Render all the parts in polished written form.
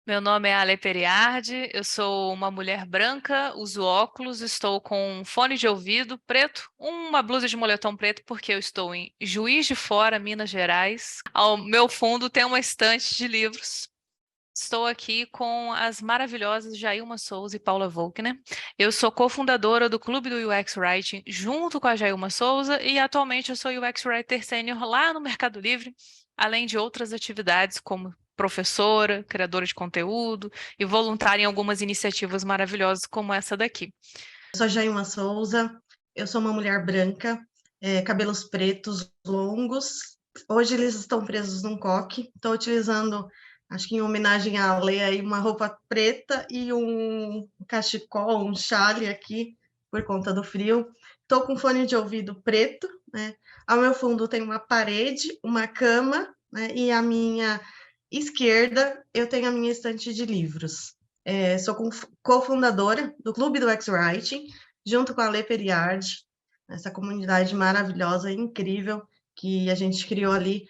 Meu nome é Ale Periardi, eu sou uma mulher branca, uso óculos, estou com um fone de ouvido preto, uma blusa de moletom preto, porque eu estou em Juiz de Fora, Minas Gerais. Ao meu fundo tem uma estante de livros. Estou aqui com as maravilhosas Jailma Souza e Paula Volkner. Eu sou cofundadora do Clube do UX Writing junto com a Jailma Souza e atualmente eu sou UX Writer Sênior lá no Mercado Livre, além de outras atividades como professora, criadora de conteúdo e voluntária em algumas iniciativas maravilhosas como essa daqui. Eu sou a Jailma Souza, eu sou uma mulher branca, cabelos pretos longos. Hoje eles estão presos num coque. Estou utilizando, acho que em homenagem à Lei, aí, uma roupa preta e um cachecol, um chale aqui, por conta do frio. Estou com fone de ouvido preto, né? Ao meu fundo tem uma parede, uma cama, né? E à minha esquerda eu tenho a minha estante de livros. Sou cofundadora do Clube do X-Writing, junto com a Lê Periardi, essa comunidade maravilhosa e incrível que a gente criou ali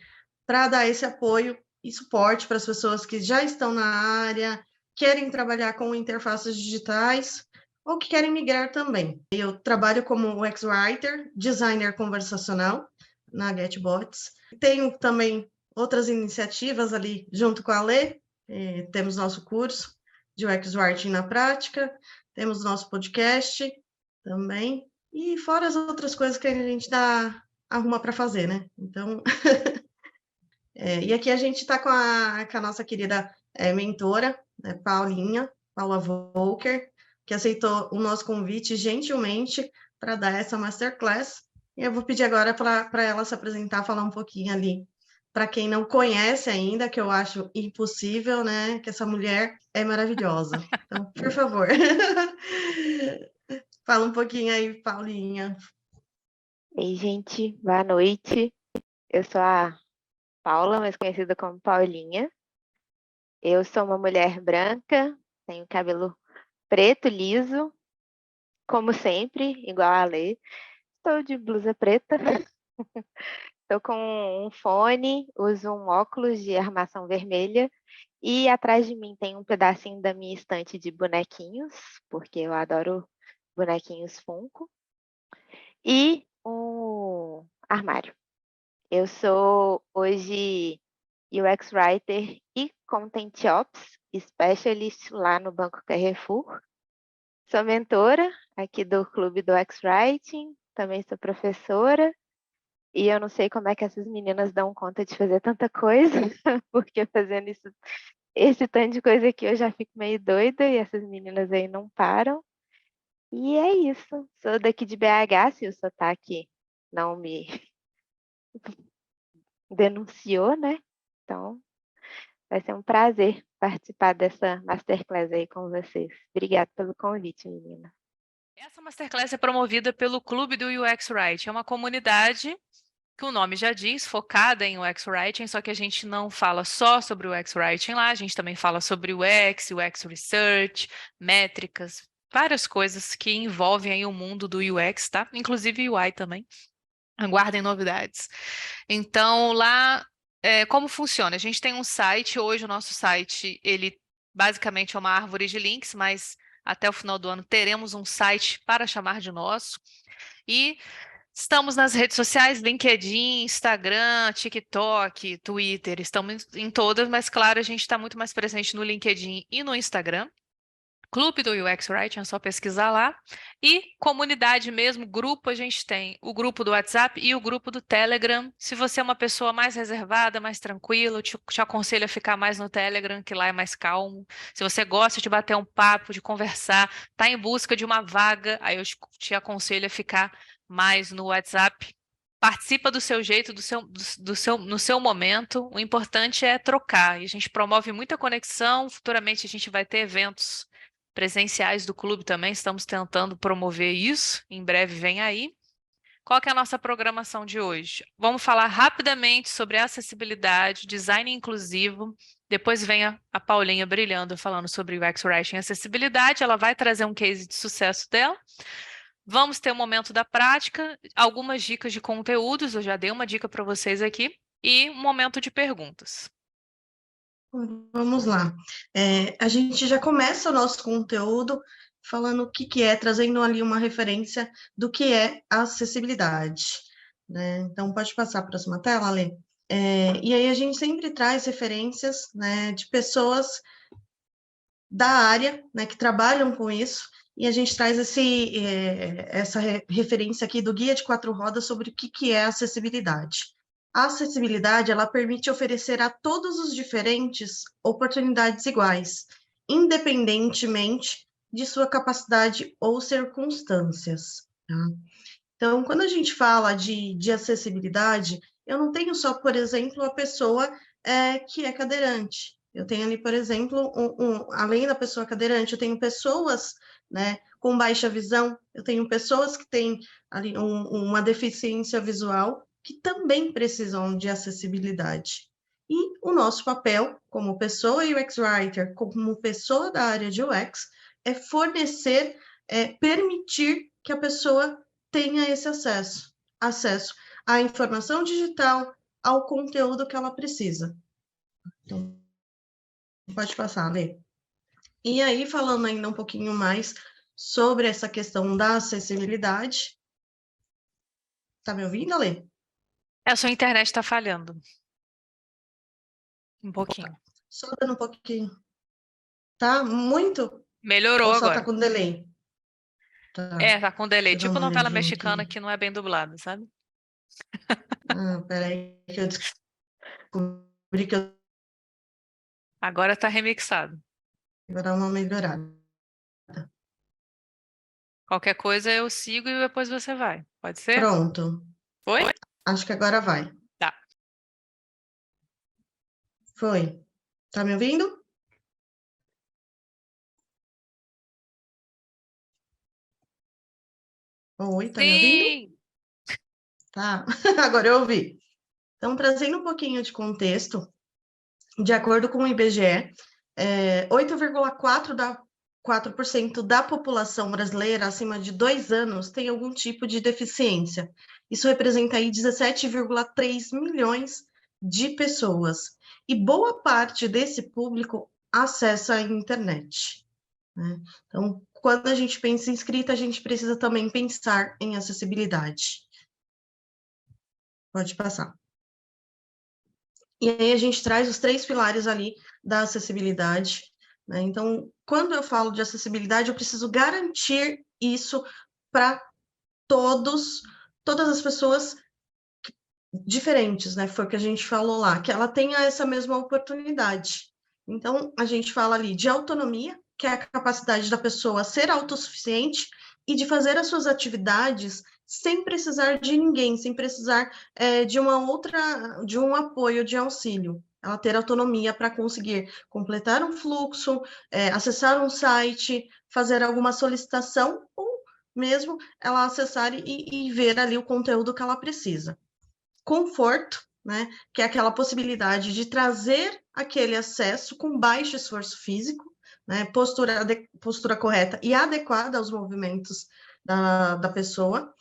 para dar esse apoio e suporte para as pessoas que já estão na área, querem trabalhar com interfaces digitais ou que querem migrar também. Eu trabalho como UX Writer, designer conversacional na GetBots. Tenho também outras iniciativas ali junto com a Lê, temos nosso curso de UX Writing na prática, temos nosso podcast também, e fora as outras coisas que a gente arruma para fazer, né? Então, e aqui a gente está com a nossa querida mentora, né, Paula Volker, que aceitou o nosso convite gentilmente para dar essa masterclass. E eu vou pedir agora para ela se apresentar, falar um pouquinho ali para quem não conhece ainda, que eu acho impossível, né? Que essa mulher é maravilhosa. Então, por favor, fala um pouquinho aí, Paulinha. Ei, gente, boa noite. Eu sou a Paula, mais conhecida como Paulinha. Eu sou uma mulher branca, tenho cabelo preto, liso, como sempre, igual a Lê. Estou de blusa preta. Estou com um fone, uso um óculos de armação vermelha e atrás de mim tem um pedacinho da minha estante de bonequinhos, porque eu adoro bonequinhos Funko, e um armário. Eu sou hoje UX Writer e Content Ops Specialist lá no Banco Carrefour. Sou mentora aqui do Clube do UX Writing, também sou professora. E eu não sei como é que essas meninas dão conta de fazer tanta coisa, porque fazendo isso, esse tanto de coisa aqui eu já fico meio doida e essas meninas aí não param. E é isso. Sou daqui de BH, se o sotaque não me denunciou, né? Então, vai ser um prazer participar dessa masterclass aí com vocês. Obrigada pelo convite, menina. Essa masterclass é promovida pelo Clube do UX Writing, é uma comunidade que o nome já diz, focada em UX Writing, só que a gente não fala só sobre o UX Writing lá, a gente também fala sobre UX Research, métricas, várias coisas que envolvem aí o mundo do UX, tá? Inclusive UI também. Aguardem novidades. Então, lá, como funciona? A gente tem um site, hoje o nosso site, ele basicamente é uma árvore de links, mas até o final do ano teremos um site para chamar de nosso. E estamos nas redes sociais, LinkedIn, Instagram, TikTok, Twitter, estamos em todas, mas claro, a gente está muito mais presente no LinkedIn e no Instagram. Clube do UX Writing, é só pesquisar lá. E comunidade mesmo, grupo, a gente tem o grupo do WhatsApp e o grupo do Telegram. Se você é uma pessoa mais reservada, mais tranquila, eu te aconselho a ficar mais no Telegram, que lá é mais calmo. Se você gosta de bater um papo, de conversar, está em busca de uma vaga, aí eu te aconselho a ficar mais no WhatsApp. Participa do seu jeito, no seu momento. O importante é trocar. E a gente promove muita conexão. Futuramente a gente vai ter eventos presenciais do clube também, estamos tentando promover isso, em breve vem aí. Qual que é a nossa programação de hoje? Vamos falar rapidamente sobre acessibilidade, design inclusivo, depois vem a Paulinha brilhando falando sobre UX Writing e acessibilidade, ela vai trazer um case de sucesso dela. Vamos ter um momento da prática, algumas dicas de conteúdos, eu já dei uma dica para vocês aqui, e um momento de perguntas. Vamos lá. A gente já começa o nosso conteúdo falando o que é, trazendo ali uma referência do que é acessibilidade, né? Então, pode passar a próxima tela, Alê. E aí a gente sempre traz referências, né, de pessoas da área, né, que trabalham com isso, e a gente traz essa referência aqui do Guia de 4 Rodas sobre o que é acessibilidade. A acessibilidade, ela permite oferecer a todos os diferentes oportunidades iguais, independentemente de sua capacidade ou circunstâncias. Tá? Então, quando a gente fala de acessibilidade, eu não tenho só, por exemplo, a pessoa que é cadeirante. Eu tenho ali, por exemplo, além da pessoa cadeirante, eu tenho pessoas, né, com baixa visão, eu tenho pessoas que têm ali uma deficiência visual que também precisam de acessibilidade. E o nosso papel, como pessoa UX Writer, como pessoa da área de UX, é fornecer, permitir que a pessoa tenha esse acesso à informação digital, ao conteúdo que ela precisa. Então, pode passar, Lê. E aí, falando ainda um pouquinho mais sobre essa questão da acessibilidade. Tá me ouvindo, Lê? A sua internet está falhando. Um pouquinho. Só dando um pouquinho. Tá? Muito? Melhorou Ou só agora. tá com delay? Tá. Tá com delay. Deixa eu dar Tipo uma novela olhadinha mexicana aqui. que não é bem dublada, sabe? Peraí, que eu descobri que eu Agora tá remixado. vou dar uma melhorada. Qualquer coisa eu sigo e depois você vai. Pode ser? Pronto. Foi? Acho que agora vai. Tá. Foi. Tá me ouvindo? Oi, tá me ouvindo? Sim! Tá, agora eu ouvi. Então, trazendo um pouquinho de contexto, de acordo com o IBGE, 8,4% da população brasileira acima de 2 anos tem algum tipo de deficiência. Isso representa aí 17,3 milhões de pessoas. E boa parte desse público acessa a internet, né? Então, quando a gente pensa em escrita, a gente precisa também pensar em acessibilidade. Pode passar. E aí a gente traz os 3 pilares ali da acessibilidade, né? Então, quando eu falo de acessibilidade, eu preciso garantir isso para todas as pessoas diferentes, né? Foi o que a gente falou lá, que ela tenha essa mesma oportunidade. Então, a gente fala ali de autonomia, que é a capacidade da pessoa ser autossuficiente e de fazer as suas atividades sem precisar de ninguém, sem precisar de um apoio, de auxílio. Ela ter autonomia para conseguir completar um fluxo, acessar um site, fazer alguma solicitação, ou mesmo ela acessar e ver ali o conteúdo que ela precisa. Conforto, né, que é aquela possibilidade de trazer aquele acesso com baixo esforço físico, né, postura correta e adequada aos movimentos da pessoa,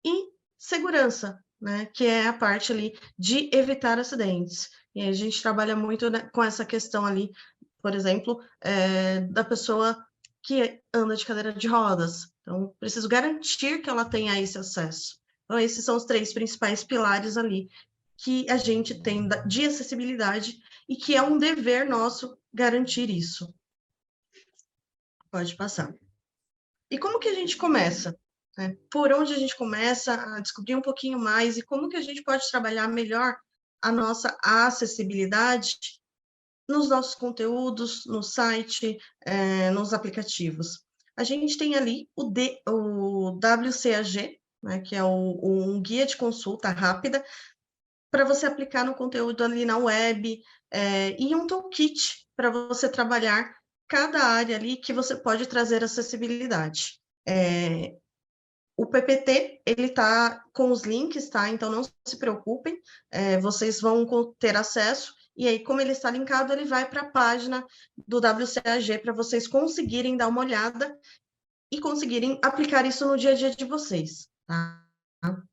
e segurança, né, que é a parte ali de evitar acidentes. E a gente trabalha muito, né, com essa questão ali, por exemplo, da pessoa que anda de cadeira de rodas. Então, preciso garantir que ela tenha esse acesso. Então, esses são os 3 principais pilares ali que a gente tem de acessibilidade e que é um dever nosso garantir isso. Pode passar. E como que a gente começa? Por onde a gente começa a descobrir um pouquinho mais e como que a gente pode trabalhar melhor a nossa acessibilidade nos nossos conteúdos, no site, nos aplicativos. A gente tem ali o WCAG, né, que é um guia de consulta rápida para você aplicar no conteúdo ali na web, e um toolkit para você trabalhar cada área ali que você pode trazer acessibilidade. O PPT, ele está com os links, tá? Então, não se preocupem, vocês vão ter acesso, e aí, como ele está linkado, ele vai para a página do WCAG para vocês conseguirem dar uma olhada e conseguirem aplicar isso no dia a dia de vocês, tá?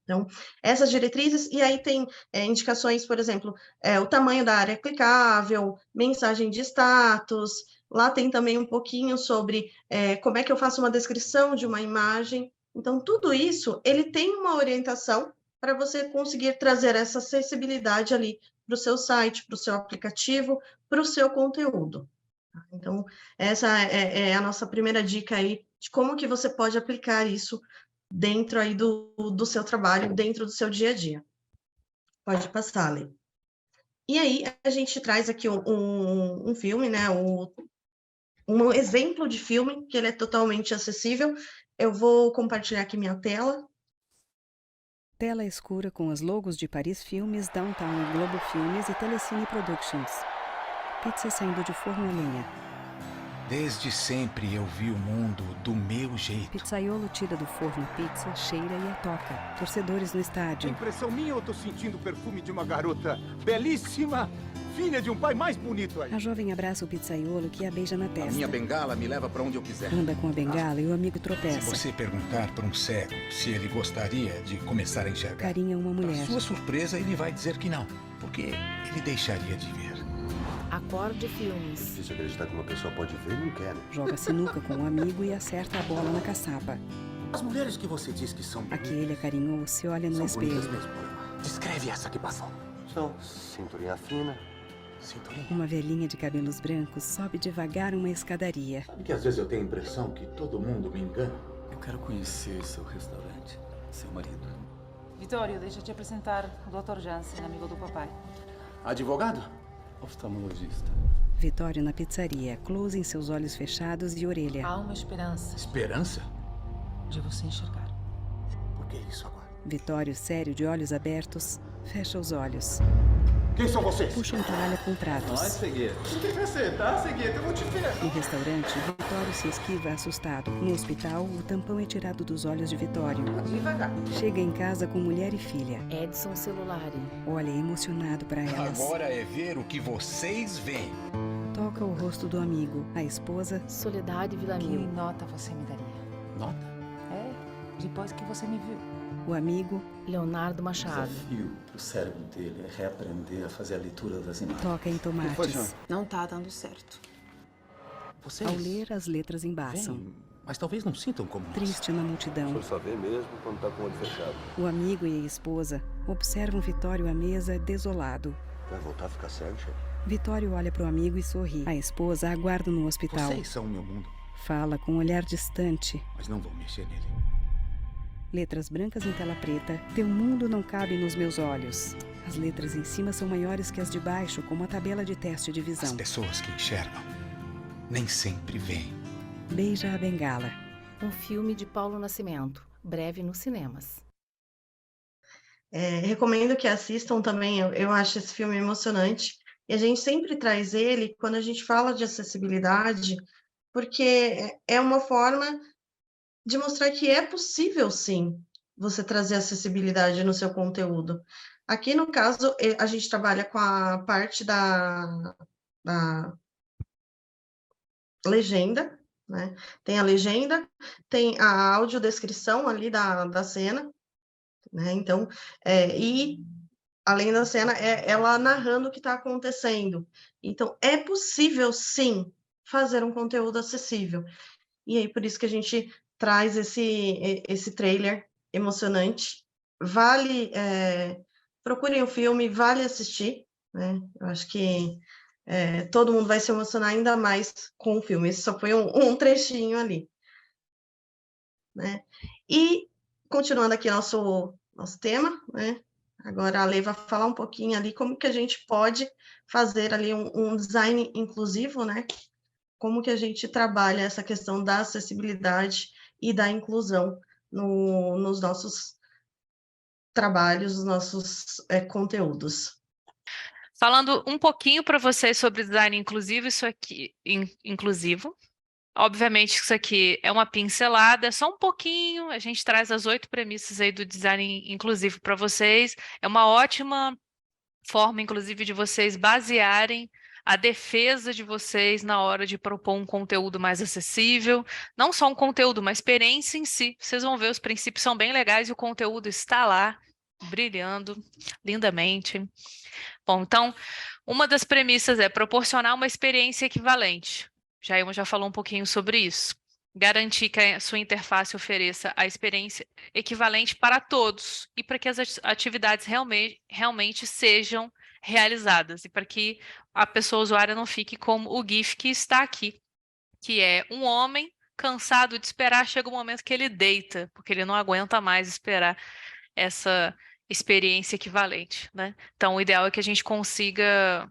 Então, essas diretrizes, e aí tem indicações, por exemplo, o tamanho da área clicável, mensagem de status, lá tem também um pouquinho sobre como é que eu faço uma descrição de uma imagem. Então, tudo isso, ele tem uma orientação para você conseguir trazer essa acessibilidade ali para o seu site, para o seu aplicativo, para o seu conteúdo. Então, essa é a nossa primeira dica aí de como que você pode aplicar isso dentro aí do seu trabalho, dentro do seu dia a dia. Pode passar, Lê. E aí, a gente traz aqui um filme, né? Um exemplo de filme, que ele é totalmente acessível. Eu vou compartilhar aqui minha tela. Tela escura com os logos de Paris Filmes, Downtown Globo Filmes e Telecine Productions. Pizza saindo de forno a lenha. Desde sempre eu vi o mundo do meu jeito. Pizzaiolo tira do forno a pizza, cheira e a toca. Torcedores no É estádio. impressão minha ou eu tô sentindo o perfume de uma garota belíssima, filha de um pai mais bonito aí? A jovem abraça o pizzaiolo que a beija na A testa. minha bengala me leva pra onde eu quiser. Anda com a bengala e o amigo Se tropeça. você perguntar para um cego se ele gostaria de começar a enxergar, Carinha uma para mulher. sua surpresa, ele vai dizer que não, porque ele deixaria de ver. Acorde Filmes. Difícil acreditar que uma pessoa pode ver e não quer, né? Joga sinuca com um amigo e acerta a bola na caçapa. As mulheres que você diz que são A que bonitas, ele acarinhou se olha no são bonitas espelho. mesmo, Irma. Descreve essa que passou. São cinturinha fina, cinturinha. Uma velhinha de cabelos brancos sobe devagar uma escadaria. Sabe que às vezes eu tenho a impressão que todo mundo me engana? Eu quero conhecer seu restaurante, seu marido. Vitório, deixa eu te apresentar o Dr. Jansen, amigo do papai. Advogado? Oftalmologista. Vitório na pizzaria, close em seus olhos fechados e orelha. Há uma esperança Esperança? de você enxergar. Por que isso agora? Vitório, sério, de olhos abertos, fecha os olhos. Quem são vocês? Puxa um toalha com pratos. Cegueiro. Quem você, tá? Seguinte, eu vou te ver. No restaurante, Vitório se esquiva assustado. No hospital, o tampão é tirado dos olhos de Vitório. Devagar. Chega em casa com mulher e filha. Edson Celulari. Olha emocionado para elas. Agora é ver o que vocês veem. Toca o rosto do amigo. A esposa, Soledade Villamil. Que nota você me daria? Nota? É, depois que você me viu. o amigo, Leonardo O Machado. desafio pro cérebro dele é reaprender a fazer a leitura das imagens. toca em tomates. Não tá dando certo. Vocês Ao ler, as letras embaçam. veem, mas talvez não sintam como nós. Triste na multidão. só vê mesmo quando tá com o olho fechado. O amigo e a esposa observam Vitório à mesa, desolado. Vai voltar a ficar cego, chefe? Vitório olha para o amigo e sorri. A esposa aguarda no hospital. Vocês são o meu mundo, Fala com um olhar distante. mas não vão mexer nele. Letras brancas em tela preta. Teu mundo não cabe nos meus olhos. As letras em cima são maiores que as de baixo, como a tabela de teste de As visão. pessoas que enxergam nem sempre veem. Beija a bengala. Um filme de Paulo Nascimento. Breve nos cinemas. Recomendo que assistam também, eu acho esse filme emocionante. E a gente sempre traz ele quando a gente fala de acessibilidade, porque é uma forma de mostrar que é possível, sim, você trazer acessibilidade no seu conteúdo. Aqui, no caso, a gente trabalha com a parte da legenda, né? Tem a legenda, tem a audiodescrição ali da cena, né? Então, e além da cena, ela narrando o que está acontecendo. Então, é possível, sim, fazer um conteúdo acessível. E aí, por isso que a gente traz esse trailer emocionante. Vale, procurem o filme, vale assistir, né? Eu acho que todo mundo vai se emocionar ainda mais com o filme. Esse só foi um trechinho ali, né? E, continuando aqui nosso tema, né? Agora a Lê vai falar um pouquinho ali como que a gente pode fazer ali um design inclusivo, né? Como que a gente trabalha essa questão da acessibilidade e da inclusão nos nossos trabalhos, nos nossos conteúdos. Falando um pouquinho para vocês sobre design inclusivo, isso aqui, inclusivo. Obviamente, isso aqui é uma pincelada, é só um pouquinho. A gente traz as 8 premissas aí do design inclusivo para vocês. É uma ótima forma, inclusive, de vocês basearem a defesa de vocês na hora de propor um conteúdo mais acessível, não só um conteúdo, uma experiência em si. Vocês vão ver, os princípios são bem legais e o conteúdo está lá, brilhando lindamente. Bom, então, uma das premissas é proporcionar uma experiência equivalente. Jailma já falou um pouquinho sobre isso. Garantir que a sua interface ofereça a experiência equivalente para todos e para que as atividades realmente sejam realizadas e para que a pessoa usuária não fique como o GIF que está aqui, que é um homem cansado de esperar, chega um momento que ele deita, porque ele não aguenta mais esperar essa experiência equivalente, né? Então, o ideal é que a gente consiga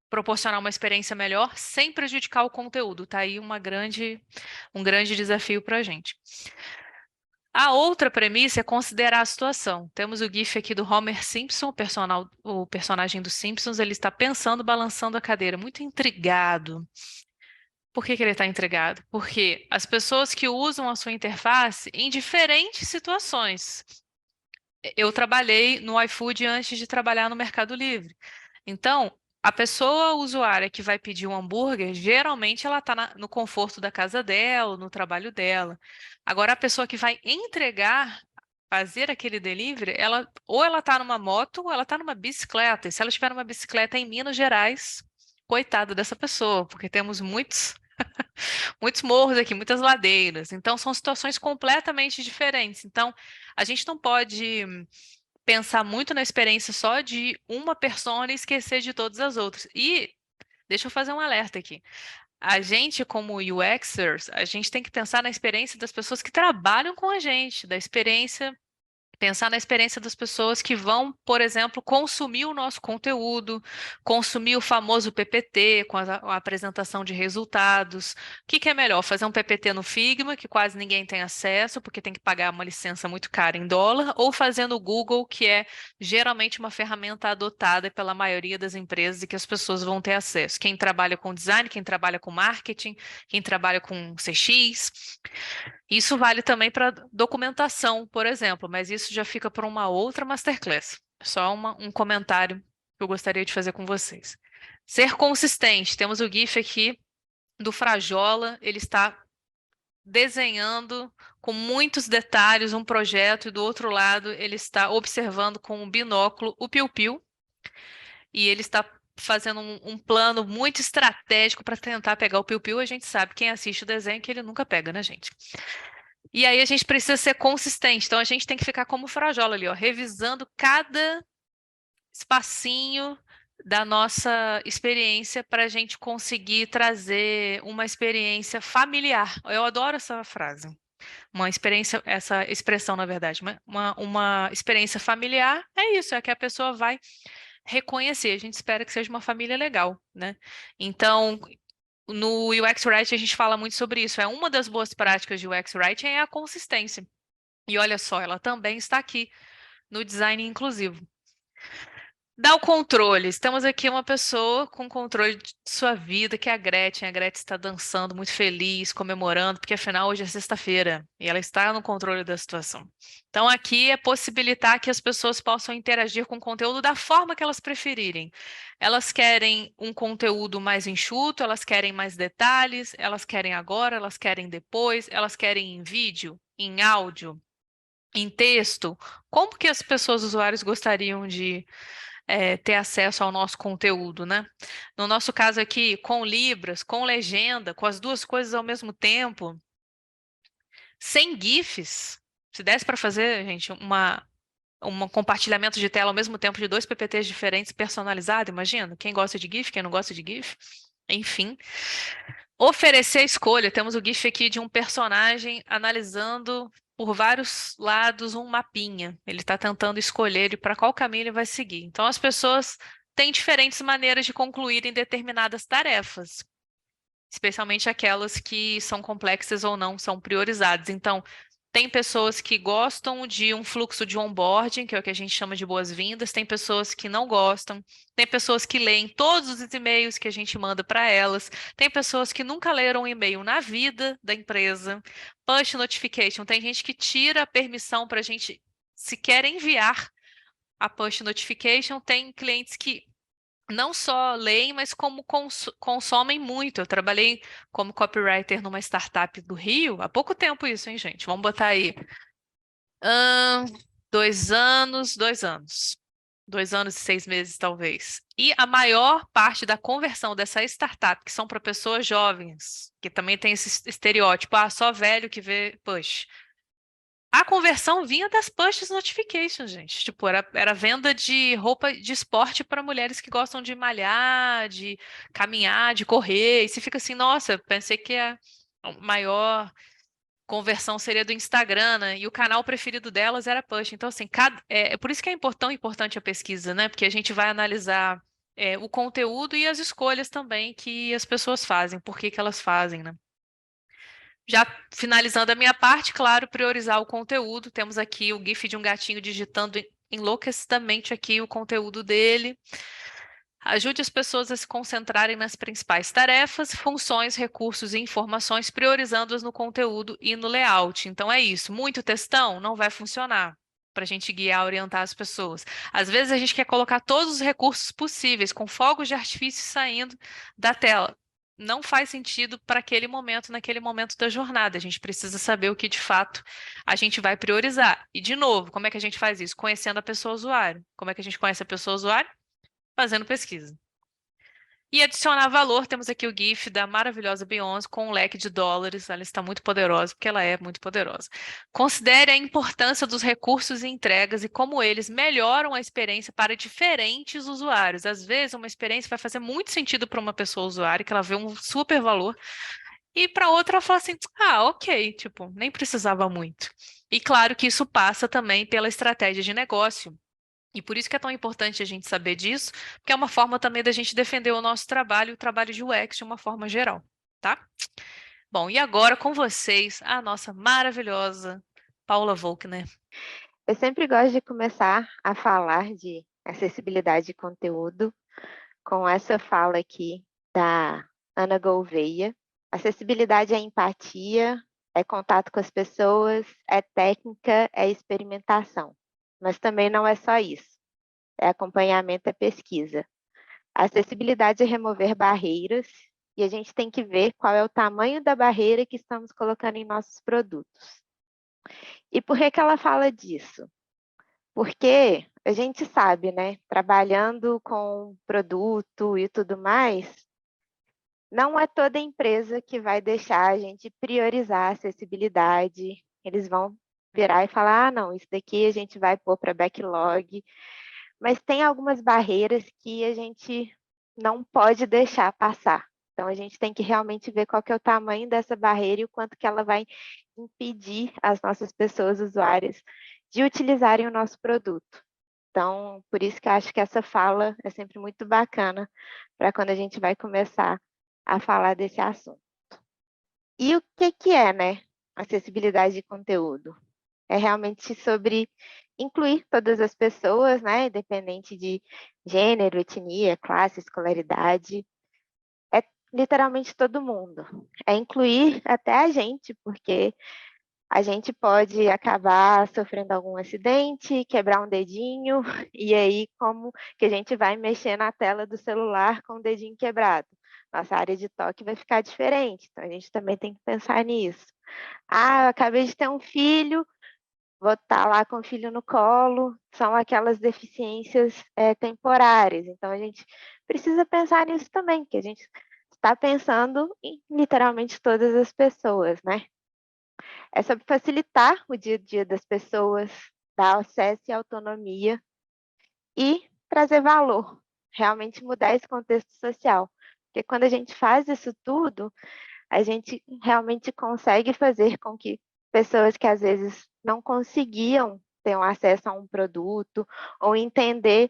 proporcionar uma experiência melhor sem prejudicar o conteúdo. Tá aí um grande desafio para a gente. A outra premissa é considerar a situação. Temos o GIF aqui do Homer Simpson, o personagem dos Simpsons, ele está pensando, balançando a cadeira, muito intrigado. Por que ele está intrigado? Porque as pessoas que usam a sua interface em diferentes situações. Eu trabalhei no iFood antes de trabalhar no Mercado Livre. Então, a pessoa usuária que vai pedir um hambúrguer, geralmente ela está no conforto da casa dela, no trabalho dela. Agora, a pessoa que vai entregar, fazer aquele delivery, ou ela está numa moto ou ela está numa bicicleta. E se ela estiver numa bicicleta em Minas Gerais, coitada dessa pessoa, porque temos muitos morros aqui, muitas ladeiras. Então, são situações completamente diferentes. Então, a gente não pode pensar muito na experiência só de uma persona e esquecer de todas as outras. E deixa eu fazer um alerta aqui. A gente, como UXers, a gente tem que pensar na experiência das pessoas que trabalham com a gente, pensar na experiência das pessoas que vão, por exemplo, consumir o nosso conteúdo, consumir o famoso PPT com a apresentação de resultados. O que é melhor? Fazer um PPT no Figma, que quase ninguém tem acesso, porque tem que pagar uma licença muito cara em dólar, ou fazer no Google, que é geralmente uma ferramenta adotada pela maioria das empresas e que as pessoas vão ter acesso. Quem trabalha com design, quem trabalha com marketing, quem trabalha com CX. Isso vale também para documentação, por exemplo, mas isso já fica para uma outra masterclass. Só um comentário que eu gostaria de fazer com vocês. Ser consistente. Temos o GIF aqui do Frajola, ele está desenhando com muitos detalhes um projeto e do outro lado ele está observando com um binóculo o piu-piu e ele está fazendo um plano muito estratégico para tentar pegar o piu-piu. A gente sabe, quem assiste o desenho, que ele nunca pega, né, gente? E aí a gente precisa ser consistente. Então a gente tem que ficar como o Frajola ali, ó, revisando cada espacinho da nossa experiência para a gente conseguir trazer uma experiência familiar. Eu adoro essa frase. Essa expressão, na verdade, uma experiência familiar é isso, é que a pessoa vai reconhecer. A gente espera que seja uma família legal, né? Então, no UX Writing a gente fala muito sobre isso. Uma das boas práticas de UX Writing é a consistência. E olha só, ela também está aqui no design inclusivo. Dá o controle. Temos aqui uma pessoa com controle de sua vida, que é a Gretchen. A Gretchen está dançando, muito feliz, comemorando, porque afinal hoje é sexta-feira e ela está no controle da situação. Então aqui é possibilitar que as pessoas possam interagir com o conteúdo da forma que elas preferirem. Elas querem um conteúdo mais enxuto, elas querem mais detalhes, elas querem agora, elas querem depois, elas querem em vídeo, em áudio, em texto. Como que as pessoas, usuários, gostariam de ter acesso ao nosso conteúdo, né? No nosso caso aqui, com Libras, com legenda, com as duas coisas ao mesmo tempo, sem GIFs, se desse para fazer, gente, um compartilhamento de tela ao mesmo tempo de 2 PPTs diferentes, personalizado, imagina? Quem gosta de GIF, quem não gosta de GIF, enfim. Oferecer escolha, temos o GIF aqui de um personagem analisando por vários lados um mapinha. Ele está tentando escolher para qual caminho ele vai seguir. Então, as pessoas têm diferentes maneiras de concluírem determinadas tarefas, especialmente aquelas que são complexas ou não são priorizadas. Então, tem pessoas que gostam de um fluxo de onboarding, que é o que a gente chama de boas-vindas, tem pessoas que não gostam, tem pessoas que leem todos os e-mails que a gente manda para elas, tem pessoas que nunca leram um e-mail na vida da empresa, push notification, tem gente que tira a permissão para a gente sequer enviar a push notification, tem clientes que não só leem, mas como consomem muito. Eu trabalhei como copywriter numa startup do Rio, há pouco tempo isso, hein, gente? Vamos botar aí. 2 anos, 2 anos. 2 anos e 6 meses, talvez. E a maior parte da conversão dessa startup, que são para pessoas jovens, que também tem esse estereótipo, só velho que vê push. A conversão vinha das push notifications, gente. Tipo, era venda de roupa de esporte para mulheres que gostam de malhar, de caminhar, de correr. E você fica assim, nossa, pensei que a maior conversão seria do Instagram, né? E o canal preferido delas era push. Então, assim, é por isso que é tão importante a pesquisa, né? Porque a gente vai analisar o conteúdo e as escolhas também que as pessoas fazem, por que que elas fazem, né? Já finalizando a minha parte, claro, priorizar o conteúdo. Temos aqui o GIF de um gatinho digitando enlouquecidamente aqui o conteúdo dele. Ajude as pessoas a se concentrarem nas principais tarefas, funções, recursos e informações, priorizando-as no conteúdo e no layout. Então é isso. Muito textão não vai funcionar para a gente guiar, orientar as pessoas. Às vezes a gente quer colocar todos os recursos possíveis, com fogos de artifício saindo da tela. Não faz sentido para aquele momento, naquele momento da jornada. A gente precisa saber o que de fato a gente vai priorizar. E, de novo, como é que a gente faz isso? Conhecendo a pessoa usuário. Como é que a gente conhece a pessoa usuário? Fazendo pesquisa. E adicionar valor, temos aqui o GIF da maravilhosa Beyoncé com um leque de dólares. Ela está muito poderosa, porque ela é muito poderosa. Considere a importância dos recursos e entregas e como eles melhoram a experiência para diferentes usuários. Às vezes, uma experiência vai fazer muito sentido para uma pessoa usuária, que ela vê um super valor, e para outra ela fala assim: ok, tipo, nem precisava muito. E claro que isso passa também pela estratégia de negócio. E por isso que é tão importante a gente saber disso, porque é uma forma também da gente defender o nosso trabalho e o trabalho de UX de uma forma geral, tá? Bom, e agora com vocês, a nossa maravilhosa Paula Volkner. Eu sempre gosto de começar a falar de acessibilidade de conteúdo com essa fala aqui da Ana Gouveia. Acessibilidade é empatia, é contato com as pessoas, é técnica, é experimentação. Mas também não é só isso. É acompanhamento, é pesquisa. A acessibilidade é remover barreiras e a gente tem que ver qual é o tamanho da barreira que estamos colocando em nossos produtos. E por que ela fala disso? Porque a gente sabe, né, trabalhando com produto e tudo mais, não é toda empresa que vai deixar a gente priorizar a acessibilidade. Eles vão virar e falar, não, isso daqui a gente vai pôr para backlog. Mas tem algumas barreiras que a gente não pode deixar passar. Então, a gente tem que realmente ver qual que é o tamanho dessa barreira e o quanto que ela vai impedir as nossas pessoas usuárias de utilizarem o nosso produto. Então, por isso que eu acho que essa fala é sempre muito bacana para quando a gente vai começar a falar desse assunto. E o que é, né, acessibilidade de conteúdo? É realmente sobre incluir todas as pessoas, né, independente de gênero, etnia, classe, escolaridade. É literalmente todo mundo. É incluir até a gente, porque a gente pode acabar sofrendo algum acidente, quebrar um dedinho, e aí como que a gente vai mexer na tela do celular com o dedinho quebrado? Nossa área de toque vai ficar diferente, então a gente também tem que pensar nisso. Eu acabei de ter um filho, vou estar lá com o filho no colo, são aquelas deficiências temporárias. Então, a gente precisa pensar nisso também, que a gente está pensando em literalmente todas as pessoas, né? É sobre facilitar o dia a dia das pessoas, dar acesso e autonomia e trazer valor, realmente mudar esse contexto social. Porque quando a gente faz isso tudo, a gente realmente consegue fazer com que pessoas que às vezes não conseguiam ter um acesso a um produto ou entender,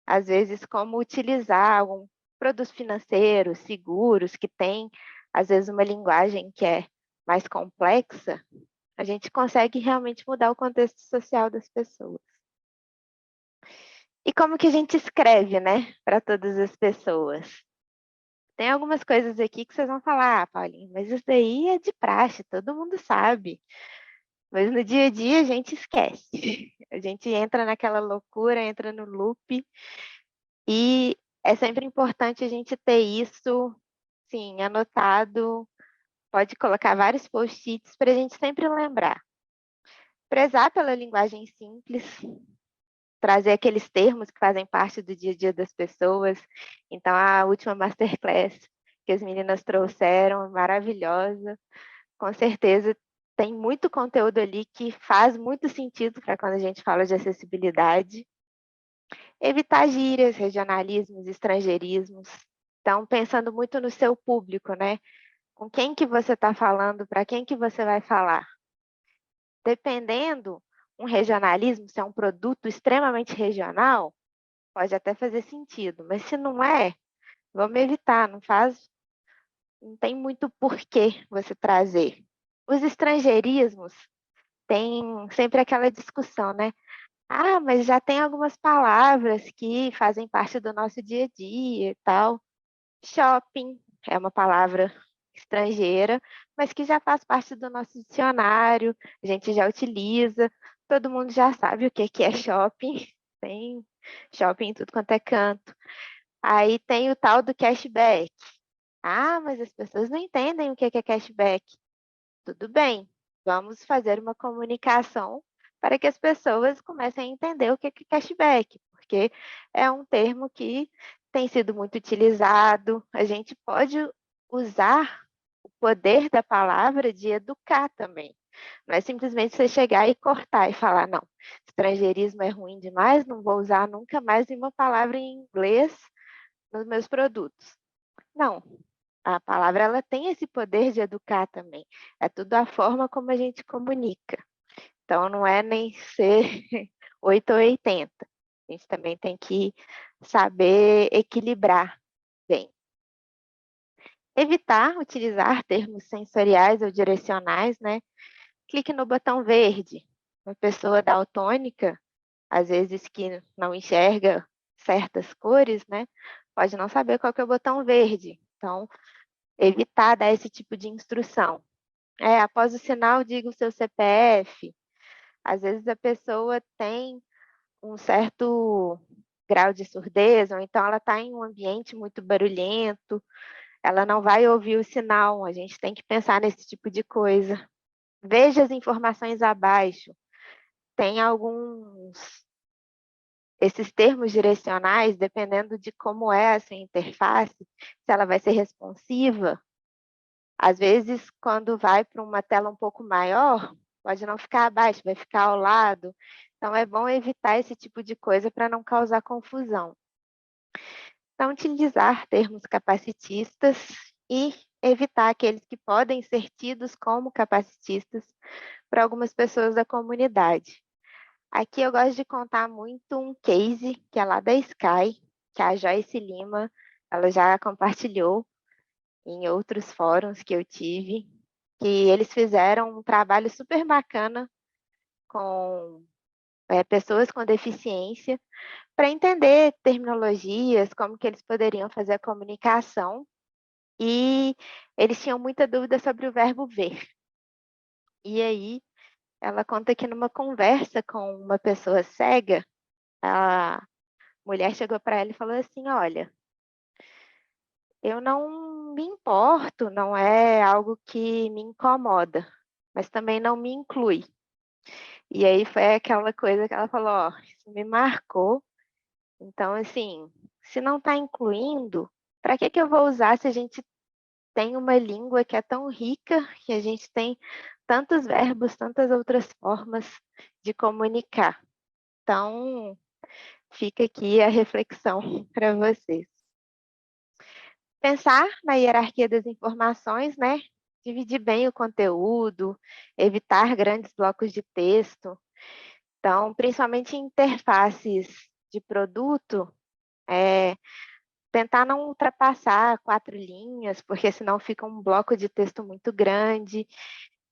às vezes, como utilizar algum produto financeiro, seguros, que tem, às vezes, uma linguagem que é mais complexa, a gente consegue realmente mudar o contexto social das pessoas. E como que a gente escreve, né, para todas as pessoas? Tem algumas coisas aqui que vocês vão falar, Paulinho, mas isso daí é de praxe, todo mundo sabe. Mas no dia a dia a gente esquece. A gente entra naquela loucura, entra no loop. E é sempre importante a gente ter isso, sim, anotado. Pode colocar vários post-its para a gente sempre lembrar. Prezar pela linguagem simples, trazer aqueles termos que fazem parte do dia a dia das pessoas. Então, a última masterclass que as meninas trouxeram, maravilhosa. Com certeza tem muito conteúdo ali que faz muito sentido para quando a gente fala de acessibilidade. Evitar gírias, regionalismos, estrangeirismos. Então, pensando muito no seu público, né? Com quem que você está falando, para quem que você vai falar. Dependendo, um regionalismo, se é um produto extremamente regional, pode até fazer sentido, mas se não é, vamos evitar, não tem muito porquê você trazer. Os estrangeirismos tem sempre aquela discussão, né? Ah, mas já tem algumas palavras que fazem parte do nosso dia a dia e tal. Shopping é uma palavra estrangeira, mas que já faz parte do nosso dicionário, a gente já utiliza, todo mundo já sabe o que é shopping, tem shopping em tudo quanto é canto. Aí tem o tal do cashback. Ah, mas as pessoas não entendem o que é cashback. Tudo bem, vamos fazer uma comunicação para que as pessoas comecem a entender o que é cashback, porque é um termo que tem sido muito utilizado. A gente pode usar o poder da palavra de educar também. Não é simplesmente você chegar e cortar e falar, não, estrangeirismo é ruim demais, não vou usar nunca mais nenhuma palavra em inglês nos meus produtos. Não, a palavra ela tem esse poder de educar também. É tudo a forma como a gente comunica. Então, não é nem ser 8 ou 80. A gente também tem que saber equilibrar bem. Evitar utilizar termos sensoriais ou direcionais, né? Clique no botão verde. Uma pessoa daltônica, às vezes que não enxerga certas cores, né? Pode não saber qual que é o botão verde. Então, evitar dar esse tipo de instrução. Após o sinal, diga o seu CPF. Às vezes a pessoa tem um certo grau de surdez, ou então ela está em um ambiente muito barulhento, ela não vai ouvir o sinal, a gente tem que pensar nesse tipo de coisa. Veja as informações abaixo. Tem esses termos direcionais, dependendo de como é essa interface, se ela vai ser responsiva. Às vezes, quando vai para uma tela um pouco maior, pode não ficar abaixo, vai ficar ao lado. Então, é bom evitar esse tipo de coisa para não causar confusão. Então, utilizar termos capacitistas e evitar aqueles que podem ser tidos como capacitistas para algumas pessoas da comunidade. Aqui eu gosto de contar muito um case que é lá da Sky, que a Joyce Lima, ela já compartilhou em outros fóruns que eu tive, que eles fizeram um trabalho super bacana com pessoas com deficiência para entender terminologias, como que eles poderiam fazer a comunicação, e eles tinham muita dúvida sobre o verbo ver. E aí, ela conta que numa conversa com uma pessoa cega, a mulher chegou para ela e falou assim, olha, eu não me importo, não é algo que me incomoda, mas também não me inclui. E aí foi aquela coisa que ela falou, ó, isso me marcou. Então, assim, se não está incluindo, para que eu vou usar se a gente tem uma língua que é tão rica, que a gente tem tantos verbos, tantas outras formas de comunicar. Então, fica aqui a reflexão para vocês. Pensar na hierarquia das informações, né? Dividir bem o conteúdo, evitar grandes blocos de texto. Então, principalmente em interfaces de produto, tentar não ultrapassar 4 linhas, porque senão fica um bloco de texto muito grande,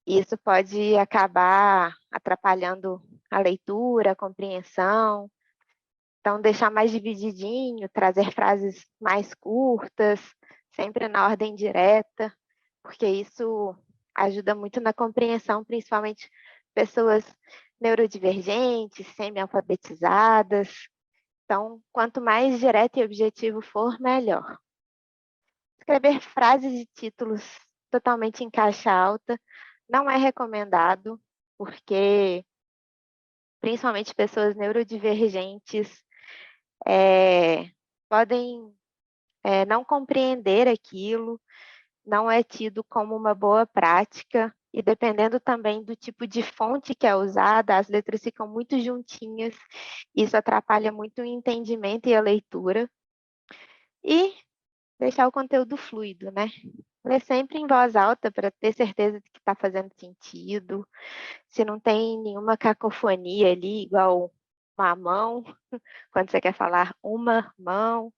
e isso pode acabar atrapalhando a leitura, a compreensão. Então, deixar mais divididinho, trazer frases mais curtas, sempre na ordem direta, porque isso ajuda muito na compreensão, principalmente pessoas neurodivergentes, semi-alfabetizadas. Então, quanto mais direto e objetivo for, melhor. Escrever frases e títulos totalmente em caixa alta não é recomendado, porque principalmente pessoas neurodivergentes podem não compreender aquilo, não é tido como uma boa prática, e dependendo também do tipo de fonte que é usada, as letras ficam muito juntinhas, isso atrapalha muito o entendimento e a leitura. E deixar o conteúdo fluido, né? Ler sempre em voz alta para ter certeza de que está fazendo sentido, se não tem nenhuma cacofonia ali, igual uma mão, quando você quer falar uma mão.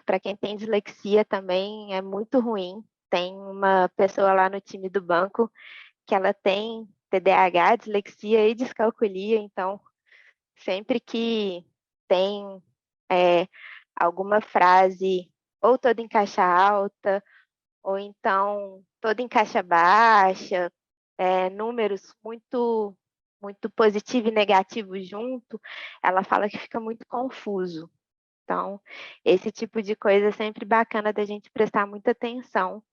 Para quem tem dislexia também é muito ruim. Tem uma pessoa lá no time do banco que ela tem TDAH, dislexia e descalculia, então sempre que tem alguma frase ou toda em caixa alta, ou então toda em caixa baixa, números muito, muito positivo e negativo junto, ela fala que fica muito confuso. Então, esse tipo de coisa é sempre bacana da gente prestar muita atenção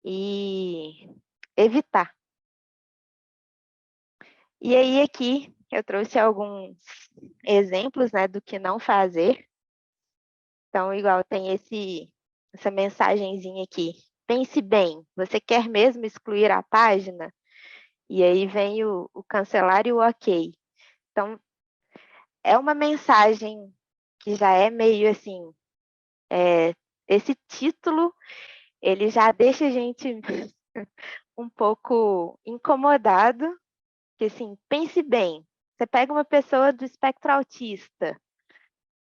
e evitar. E aí aqui eu trouxe alguns exemplos, né, do que não fazer. Então, igual tem essa mensagenzinha aqui. Pense bem, você quer mesmo excluir a página? E aí vem o cancelar e o ok. Então, é uma mensagem que já é meio assim, esse título, ele já deixa a gente um pouco incomodado, que assim, pense bem, você pega uma pessoa do espectro autista,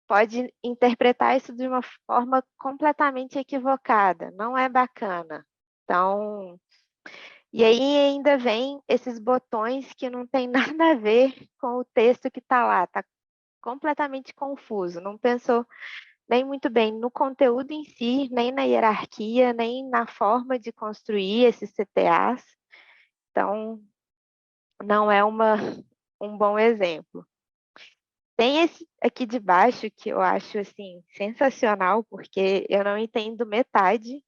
pode interpretar isso de uma forma completamente equivocada, não é bacana. Então, e aí ainda vem esses botões que não tem nada a ver com o texto que está lá, está completamente confuso, não pensou nem muito bem no conteúdo em si, nem na hierarquia, nem na forma de construir esses CTAs. Então, não é um bom exemplo. Tem esse aqui de baixo que eu acho assim sensacional, porque eu não entendo metade.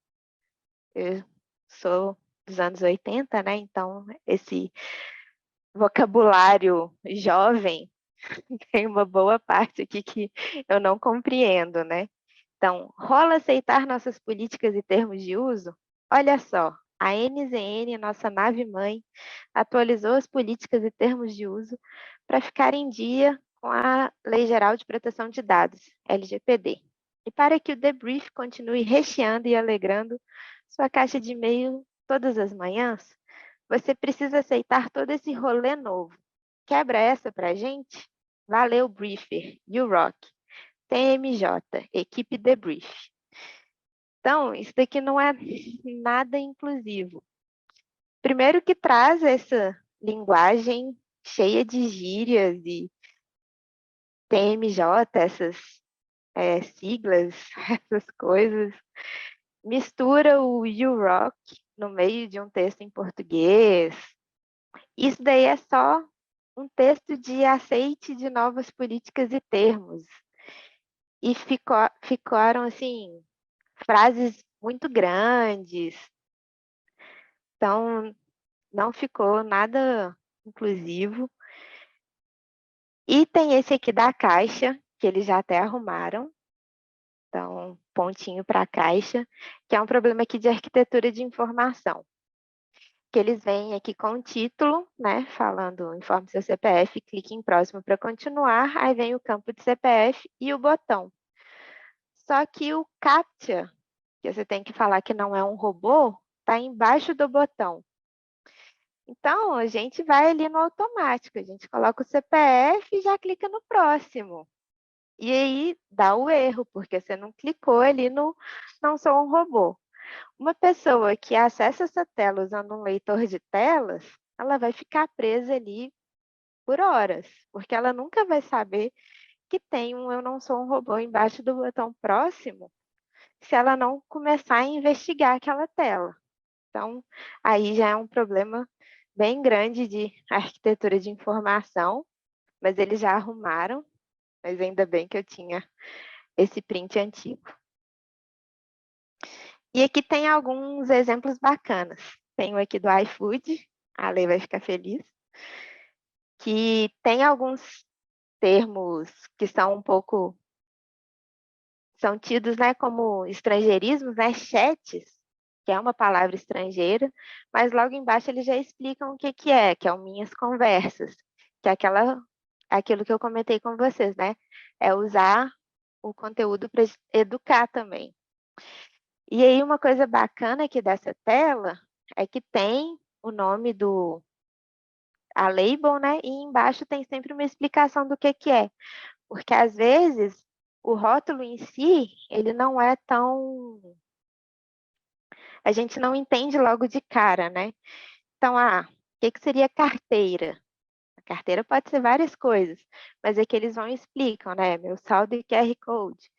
Eu sou dos anos 80, né? Então, esse vocabulário jovem tem uma boa parte aqui que eu não compreendo, né? Então, rola aceitar nossas políticas e termos de uso? Olha só, a NZN, nossa nave-mãe, atualizou as políticas e termos de uso para ficar em dia com a Lei Geral de Proteção de Dados, LGPD. E para que o debrief continue recheando e alegrando sua caixa de e-mail todas as manhãs, você precisa aceitar todo esse rolê novo. Quebra essa para a gente? Valeu, briefer. You rock. TMJ, equipe debrief. Então, isso daqui não é nada inclusivo. Primeiro que traz essa linguagem cheia de gírias e TMJ, essas siglas, essas coisas. Mistura o You Rock no meio de um texto em português. Isso daí é só um texto de aceite de novas políticas e termos. E ficaram, assim, frases muito grandes. Então, não ficou nada inclusivo. E tem esse aqui da caixa, que eles já até arrumaram. Então, pontinho para a caixa, que é um problema aqui de arquitetura de informação. Que eles vêm aqui com o título, né, falando informe seu CPF, clique em próximo para continuar, aí vem o campo de CPF e o botão. Só que o CAPTCHA, que você tem que falar que não é um robô, está embaixo do botão. Então, a gente vai ali no automático, a gente coloca o CPF e já clica no próximo. E aí dá o erro, porque você não clicou ali no não sou um robô. Uma pessoa que acessa essa tela usando um leitor de telas, ela vai ficar presa ali por horas, porque ela nunca vai saber que tem um eu não sou um robô embaixo do botão próximo, se ela não começar a investigar aquela tela. Então, aí já é um problema bem grande de arquitetura de informação, mas eles já arrumaram. mas ainda bem que eu tinha esse print antigo. E aqui tem alguns exemplos bacanas. Tenho aqui do iFood, a Lei vai ficar feliz, que tem alguns termos que são um pouco, são tidos, né, como estrangeirismos, né, chats, que é uma palavra estrangeira, mas logo embaixo eles já explicam o que que é o Minhas Conversas, que é aquilo que eu comentei com vocês, né, é usar o conteúdo para educar também. E aí uma coisa bacana aqui dessa tela é que tem o nome a label, né, e embaixo tem sempre uma explicação do que é. Porque, às vezes, o rótulo em si, ele não é tão... A gente não entende logo de cara, né? Então, o que seria carteira? A carteira pode ser várias coisas, mas é que eles vão e explicam, né? Meu saldo e QR Code.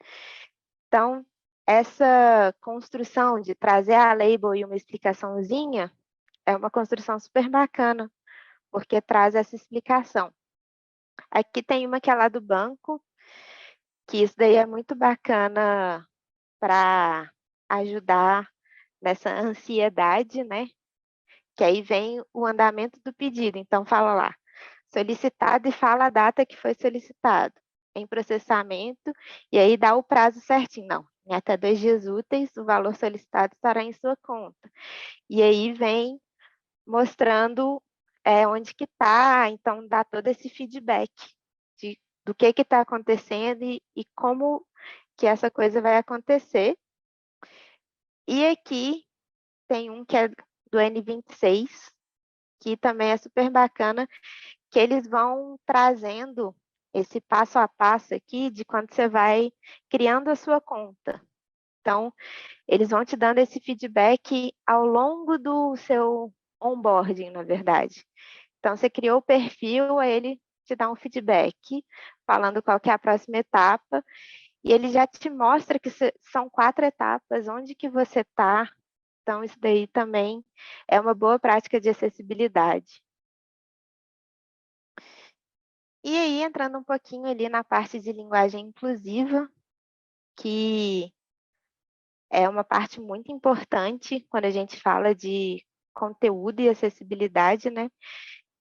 Então, essa construção de trazer a label e uma explicaçãozinha é uma construção super bacana, porque traz essa explicação. Aqui tem uma que é lá do banco, que isso daí é muito bacana para ajudar nessa ansiedade, né? Que aí vem o andamento do pedido. Então, fala lá, solicitado e fala a data que foi solicitado. Em processamento, e aí dá o prazo certinho. Não, em até 2 dias úteis, o valor solicitado estará em sua conta. E aí vem mostrando onde que está, então dá todo esse feedback do que está acontecendo e como que essa coisa vai acontecer. E aqui tem um que é do N26, que também é super bacana, que eles vão trazendo esse passo a passo aqui de quando você vai criando a sua conta. Então, eles vão te dando esse feedback ao longo do seu onboarding, na verdade. Então, você criou o perfil, aí ele te dá um feedback, falando qual que é a próxima etapa, e ele já te mostra que são 4 etapas, onde que você está. Então, isso daí também é uma boa prática de acessibilidade. E aí, entrando um pouquinho ali na parte de linguagem inclusiva, que é uma parte muito importante quando a gente fala de conteúdo e acessibilidade, né?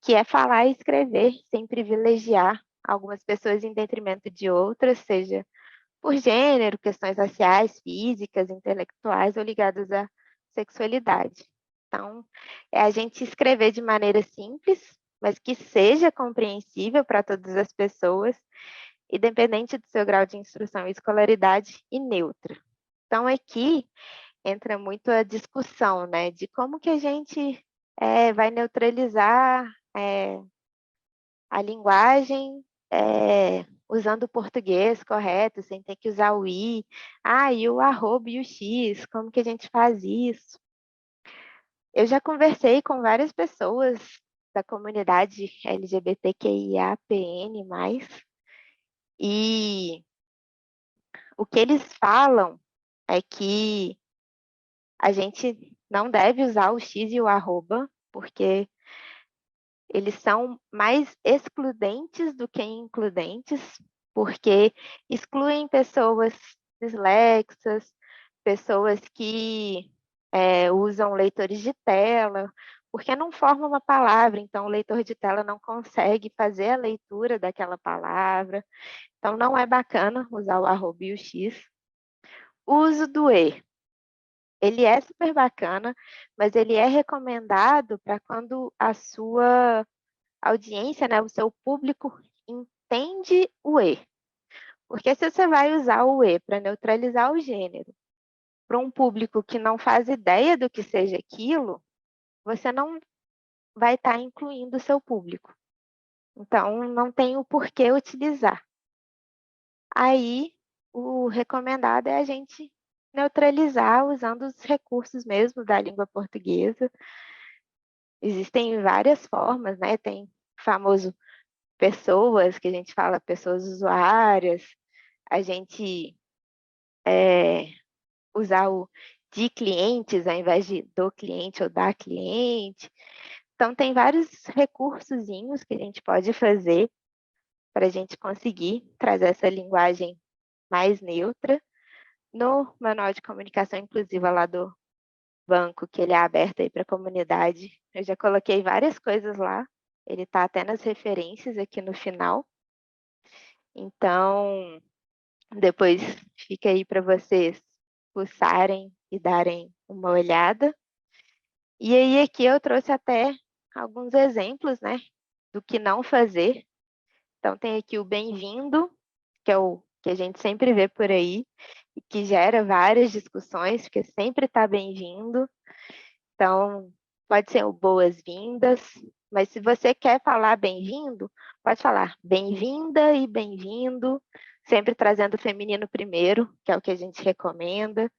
Que é falar e escrever sem privilegiar algumas pessoas em detrimento de outras, seja por gênero, questões raciais, físicas, intelectuais ou ligadas à sexualidade. Então, é a gente escrever de maneira simples, mas que seja compreensível para todas as pessoas, independente do seu grau de instrução e escolaridade, e neutra. Então, aqui entra muito a discussão, né, de como que a gente vai neutralizar a linguagem usando o português correto, sem ter que usar o i. E o arroba e o x, como que a gente faz isso? Eu já conversei com várias pessoas da comunidade LGBTQIAPN+, e o que eles falam é que a gente não deve usar o x e o arroba, porque eles são mais excludentes do que includentes, porque excluem pessoas dislexas, pessoas que usam leitores de tela, porque não forma uma palavra, então o leitor de tela não consegue fazer a leitura daquela palavra. Então, não é bacana usar o arroba e o x. O uso do e. Ele é super bacana, mas ele é recomendado para quando a sua audiência, né, o seu público entende o e. Porque se você vai usar o e para neutralizar o gênero para um público que não faz ideia do que seja aquilo, você não vai estar incluindo o seu público. Então, não tem o porquê utilizar. Aí, o recomendado é a gente neutralizar usando os recursos mesmo da língua portuguesa. Existem várias formas, né? Tem o famoso pessoas, que a gente fala pessoas usuárias, a gente usar o de clientes ao invés de do cliente ou da cliente. Então, tem vários recursozinhos que a gente pode fazer para a gente conseguir trazer essa linguagem mais neutra. No Manual de Comunicação Inclusiva lá do banco, que ele é aberto aí para a comunidade, eu já coloquei várias coisas lá. Ele está até nas referências aqui no final. Então, depois fica aí para vocês fuçarem e darem uma olhada. E aí aqui eu trouxe até alguns exemplos, né, do que não fazer. Então tem aqui o bem-vindo, que é o que a gente sempre vê por aí, e que gera várias discussões, porque sempre está bem-vindo. Então, pode ser o boas-vindas, mas se você quer falar bem-vindo, pode falar bem-vinda e bem-vindo, sempre trazendo o feminino primeiro, que é o que a gente recomenda.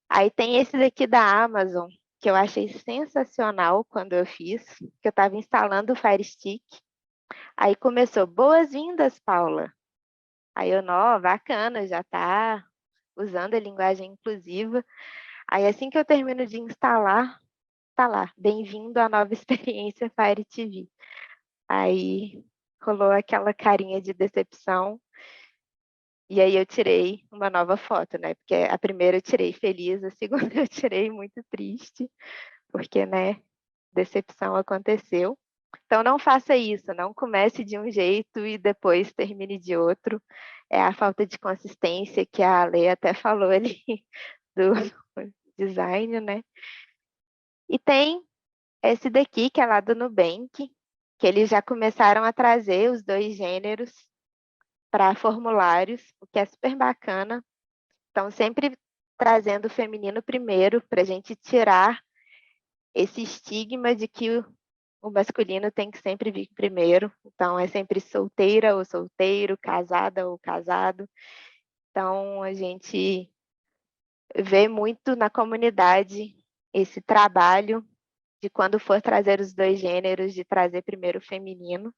Aí tem esse daqui da Amazon, que eu achei sensacional quando eu fiz, que eu estava instalando o Fire Stick. Aí começou, boas-vindas, Paula. Aí eu, não, bacana, já está usando a linguagem inclusiva. Aí assim que eu termino de instalar, tá lá, bem-vindo à nova experiência Fire TV. Aí rolou aquela carinha de decepção. E aí eu tirei uma nova foto, né? Porque a primeira eu tirei feliz, a segunda eu tirei muito triste, porque, né, decepção aconteceu. Então não faça isso, não comece de um jeito e depois termine de outro. É a falta de consistência que a Ale até falou ali do design, né? E tem esse daqui, que é lá do Nubank, que eles já começaram a trazer os dois gêneros para formulários, o que é super bacana. Então, sempre trazendo o feminino primeiro, para a gente tirar esse estigma de que o masculino tem que sempre vir primeiro. Então, é sempre solteira ou solteiro, casada ou casado. Então, a gente vê muito na comunidade esse trabalho de quando for trazer os dois gêneros, de trazer primeiro o feminino.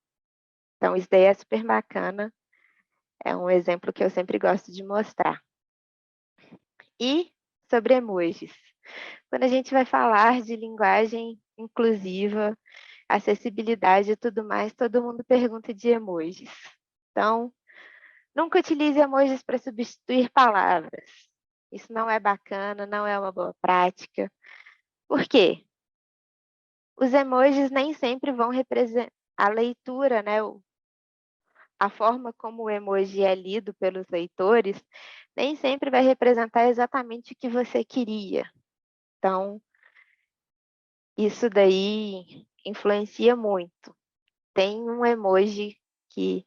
Então, isso daí é super bacana. É um exemplo que eu sempre gosto de mostrar. E sobre emojis. Quando a gente vai falar de linguagem inclusiva, acessibilidade e tudo mais, todo mundo pergunta de emojis. Então, nunca utilize emojis para substituir palavras. Isso não é bacana, não é uma boa prática. Por quê? Os emojis nem sempre vão representar a leitura, né? A forma como o emoji é lido pelos leitores, nem sempre vai representar exatamente o que você queria. Então, isso daí influencia muito. Tem um emoji que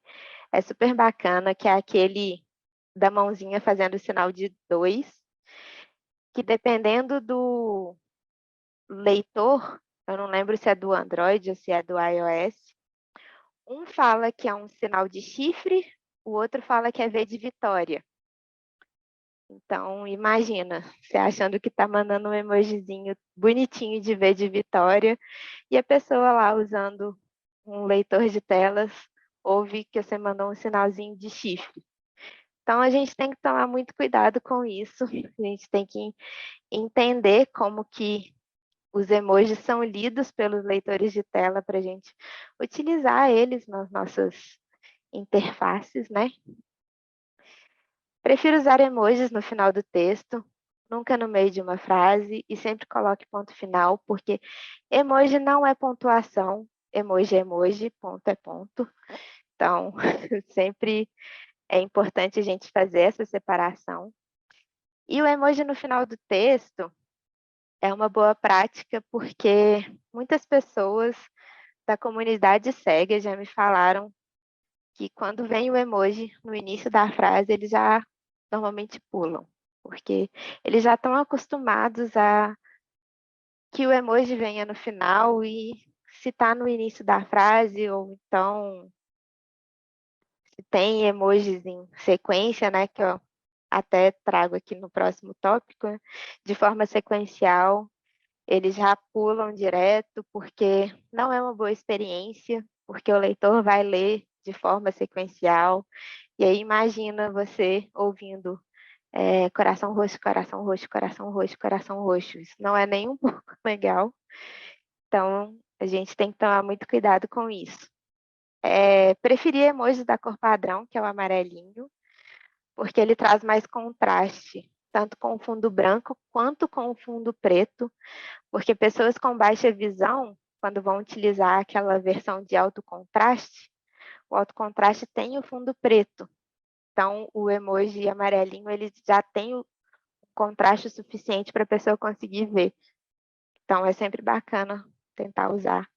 é super bacana, que é aquele da mãozinha fazendo o sinal de 2, que dependendo do leitor, eu não lembro se é do Android ou se é do iOS, um fala que é um sinal de chifre, o outro fala que é V de vitória. Então, imagina, você achando que está mandando um emojizinho bonitinho de V de vitória, e a pessoa lá usando um leitor de telas ouve que você mandou um sinalzinho de chifre. Então, a gente tem que tomar muito cuidado com isso. A gente tem que entender como que os emojis são lidos pelos leitores de tela para a gente utilizar eles nas nossas interfaces, né? Prefiro usar emojis no final do texto, nunca no meio de uma frase, e sempre coloque ponto final, porque emoji não é pontuação, emoji é emoji, ponto é ponto. Então, sempre é importante a gente fazer essa separação. E o emoji no final do texto é uma boa prática, porque muitas pessoas da comunidade cega já me falaram que quando vem o emoji no início da frase, eles já normalmente pulam, porque eles já estão acostumados a que o emoji venha no final, e se está no início da frase, ou então se tem emojis em sequência, né, que eu até trago aqui no próximo tópico, de forma sequencial, eles já pulam direto, porque não é uma boa experiência, porque o leitor vai ler de forma sequencial, e aí imagina você ouvindo coração roxo, coração roxo, coração roxo, coração roxo. Isso não é nem um pouco legal. Então, a gente tem que tomar muito cuidado com isso. preferi emoji da cor padrão, que é o amarelinho, porque ele traz mais contraste, tanto com o fundo branco quanto com o fundo preto, porque pessoas com baixa visão, quando vão utilizar aquela versão de alto contraste, o alto contraste tem o fundo preto. Então, o emoji amarelinho, ele já tem o contraste suficiente para a pessoa conseguir ver. Então, é sempre bacana tentar usar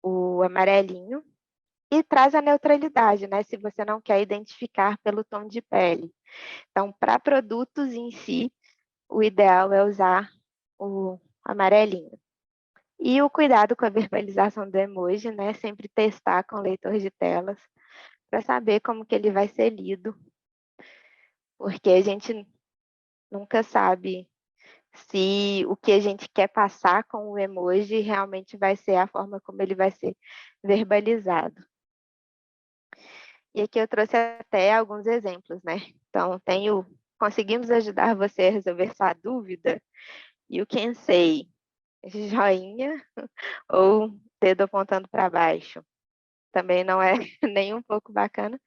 o amarelinho. E traz a neutralidade, né? Se você não quer identificar pelo tom de pele. Então, para produtos em si, o ideal é usar o amarelinho. E o cuidado com a verbalização do emoji, né? Sempre testar com o leitor de telas para saber como que ele vai ser lido. Porque a gente nunca sabe se o que a gente quer passar com o emoji realmente vai ser a forma como ele vai ser verbalizado. E aqui eu trouxe até alguns exemplos, né? Então, conseguimos ajudar você a resolver sua dúvida? You can say joinha ou dedo apontando para baixo. Também não é nem um pouco bacana.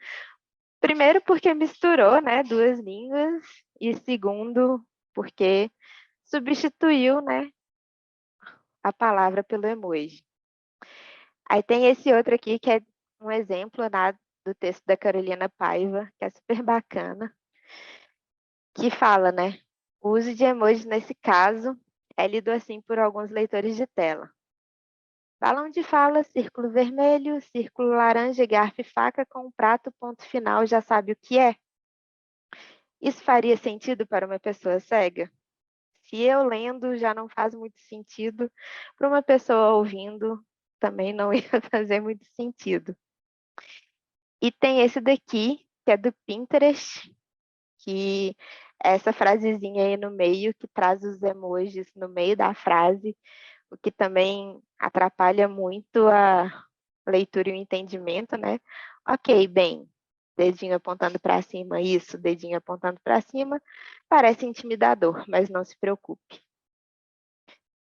Primeiro, porque misturou, né, duas línguas. E segundo, porque substituiu, né, a palavra pelo emoji. Aí tem esse outro aqui, que é um exemplo, né, do texto da Carolina Paiva, que é super bacana, que fala, né, o uso de emojis nesse caso é lido assim por alguns leitores de tela. Balão de fala, círculo vermelho, círculo laranja, garfo e faca com um prato, ponto final, já sabe o que é? Isso faria sentido para uma pessoa cega? Se eu lendo já não faz muito sentido, para uma pessoa ouvindo também não ia fazer muito sentido. E tem esse daqui, que é do Pinterest, que é essa frasezinha aí no meio, que traz os emojis no meio da frase, o que também atrapalha muito a leitura e o entendimento, né? Ok, bem, dedinho apontando para cima, isso, dedinho apontando para cima, parece intimidador, mas não se preocupe.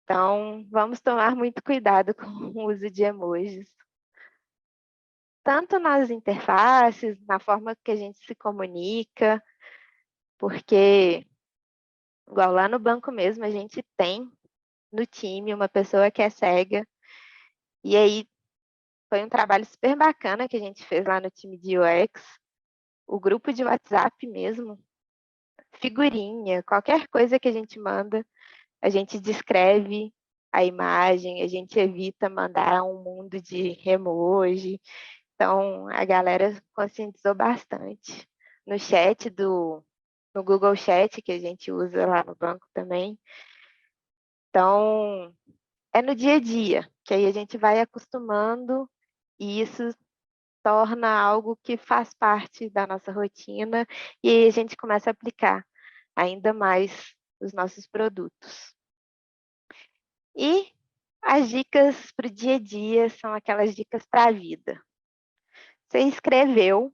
Então, vamos tomar muito cuidado com o uso de emojis. Tanto nas interfaces, na forma que a gente se comunica, porque, igual lá no banco mesmo, a gente tem no time uma pessoa que é cega, e aí foi um trabalho super bacana que a gente fez lá no time de UX, o grupo de WhatsApp mesmo, figurinha, qualquer coisa que a gente manda, a gente descreve a imagem, a gente evita mandar um mundo de emoji. Então, a galera conscientizou bastante. No chat no Google Chat, que a gente usa lá no banco também. Então, é no dia a dia, que aí a gente vai acostumando e isso torna algo que faz parte da nossa rotina e aí a gente começa a aplicar ainda mais os nossos produtos. E as dicas para o dia a dia são aquelas dicas para a vida. Você escreveu,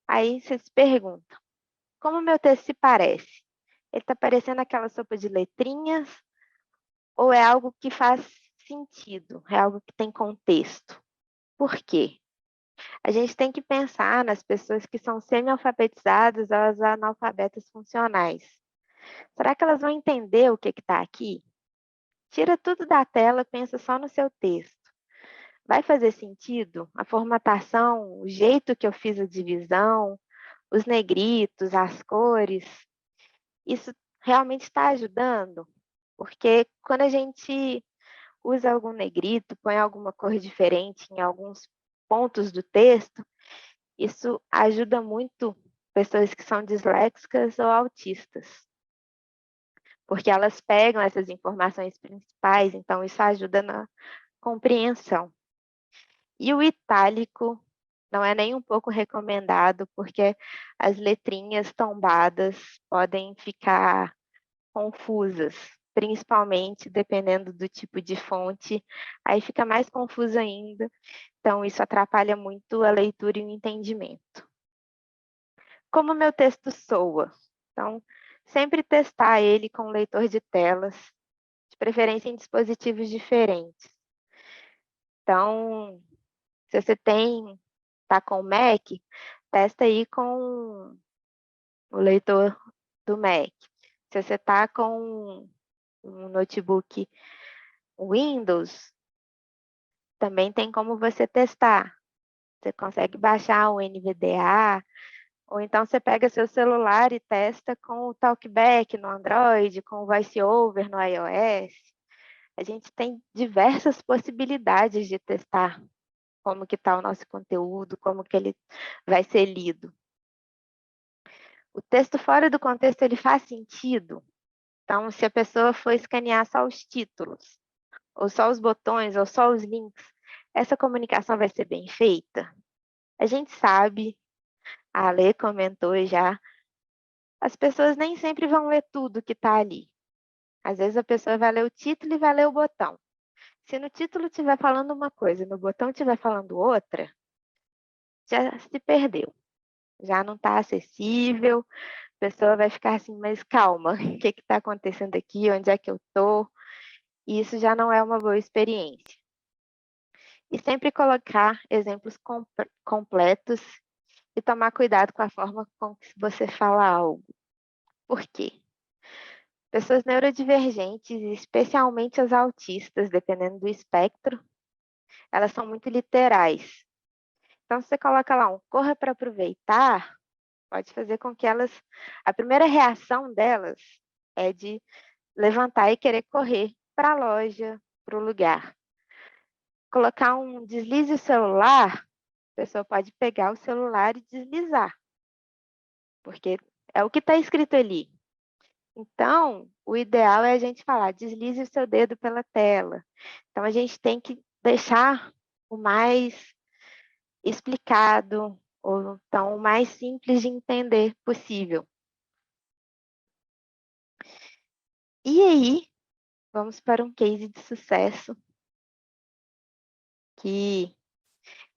aí você se pergunta, como o meu texto se parece? Ele está parecendo aquela sopa de letrinhas ou é algo que faz sentido, é algo que tem contexto? Por quê? A gente tem que pensar nas pessoas que são semi-alfabetizadas ou as analfabetas funcionais. Será que elas vão entender o que está aqui? Tira tudo da tela, pensa só no seu texto. Vai fazer sentido? A formatação, o jeito que eu fiz a divisão, os negritos, as cores, isso realmente está ajudando? Porque quando a gente usa algum negrito, põe alguma cor diferente em alguns pontos do texto, isso ajuda muito pessoas que são disléxicas ou autistas, porque elas pegam essas informações principais, então isso ajuda na compreensão. E o itálico não é nem um pouco recomendado, porque as letrinhas tombadas podem ficar confusas, principalmente dependendo do tipo de fonte, aí fica mais confuso ainda, então isso atrapalha muito a leitura e o entendimento. Como o meu texto soa? Então, sempre testar ele com um leitor de telas, de preferência em dispositivos diferentes. Então, Se você tá com o Mac, testa aí com o leitor do Mac. Se você está com um notebook Windows, também tem como você testar. Você consegue baixar o NVDA, ou então você pega seu celular e testa com o TalkBack no Android, com o VoiceOver no iOS. A gente tem diversas possibilidades de testar como que está o nosso conteúdo, como que ele vai ser lido. O texto fora do contexto, ele faz sentido? Então, se a pessoa for escanear só os títulos, ou só os botões, ou só os links, essa comunicação vai ser bem feita? A gente sabe, a Ale comentou já, as pessoas nem sempre vão ler tudo que está ali. Às vezes a pessoa vai ler o título e vai ler o botão. Se no título estiver falando uma coisa e no botão estiver falando outra, já se perdeu. Já não está acessível, a pessoa vai ficar assim, mas calma, o que está acontecendo aqui, onde é que eu estou? E isso já não é uma boa experiência. E sempre colocar exemplos completos e tomar cuidado com a forma com que você fala algo. Por quê? Pessoas neurodivergentes, especialmente as autistas, dependendo do espectro, elas são muito literais. Então, se você coloca lá um corra para aproveitar, pode fazer com que a primeira reação delas é de levantar e querer correr para a loja, para o lugar. Colocar um deslize o celular, a pessoa pode pegar o celular e deslizar, porque é o que está escrito ali. Então, o ideal é a gente falar, deslize o seu dedo pela tela. Então, a gente tem que deixar o mais explicado, ou então o mais simples de entender possível. E aí, vamos para um case de sucesso, que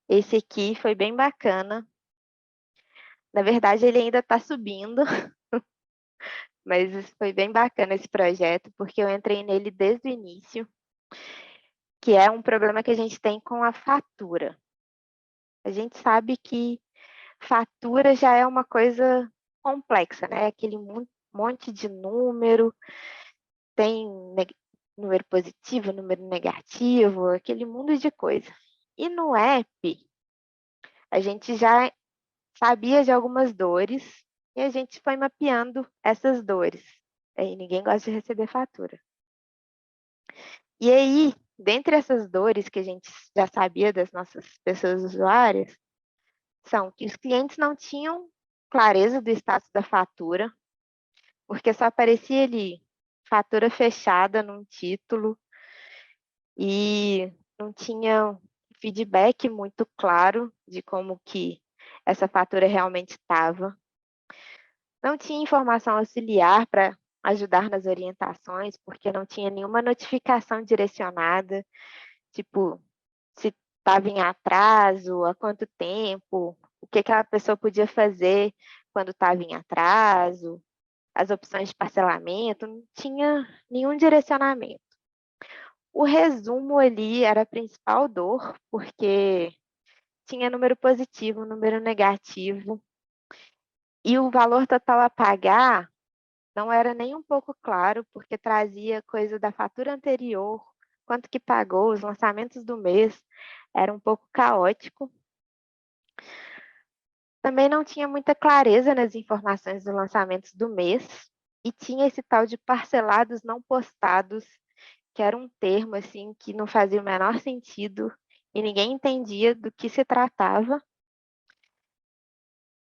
esse aqui foi bem bacana. Na verdade, ele ainda está subindo, mas foi bem bacana esse projeto, porque eu entrei nele desde o início, que é um problema que a gente tem com a fatura. A gente sabe que fatura já é uma coisa complexa, né? Aquele monte de número, tem número positivo, número negativo, aquele mundo de coisa. E no app, a gente já sabia de algumas dores e a gente foi mapeando essas dores. Aí ninguém gosta de receber fatura. E aí, dentre essas dores que a gente já sabia das nossas pessoas usuárias, são que os clientes não tinham clareza do status da fatura, porque só aparecia ali fatura fechada num título e não tinha feedback muito claro de como que essa fatura realmente estava. Não tinha informação auxiliar para ajudar nas orientações, porque não tinha nenhuma notificação direcionada, tipo, se estava em atraso, há quanto tempo, o que a pessoa podia fazer quando estava em atraso, as opções de parcelamento, não tinha nenhum direcionamento. O resumo ali era a principal dor, porque tinha número positivo, número negativo, e o valor total a pagar não era nem um pouco claro, porque trazia coisa da fatura anterior, quanto que pagou, os lançamentos do mês, era um pouco caótico. Também não tinha muita clareza nas informações dos lançamentos do mês, e tinha esse tal de parcelados não postados, que era um termo assim que não fazia o menor sentido e ninguém entendia do que se tratava.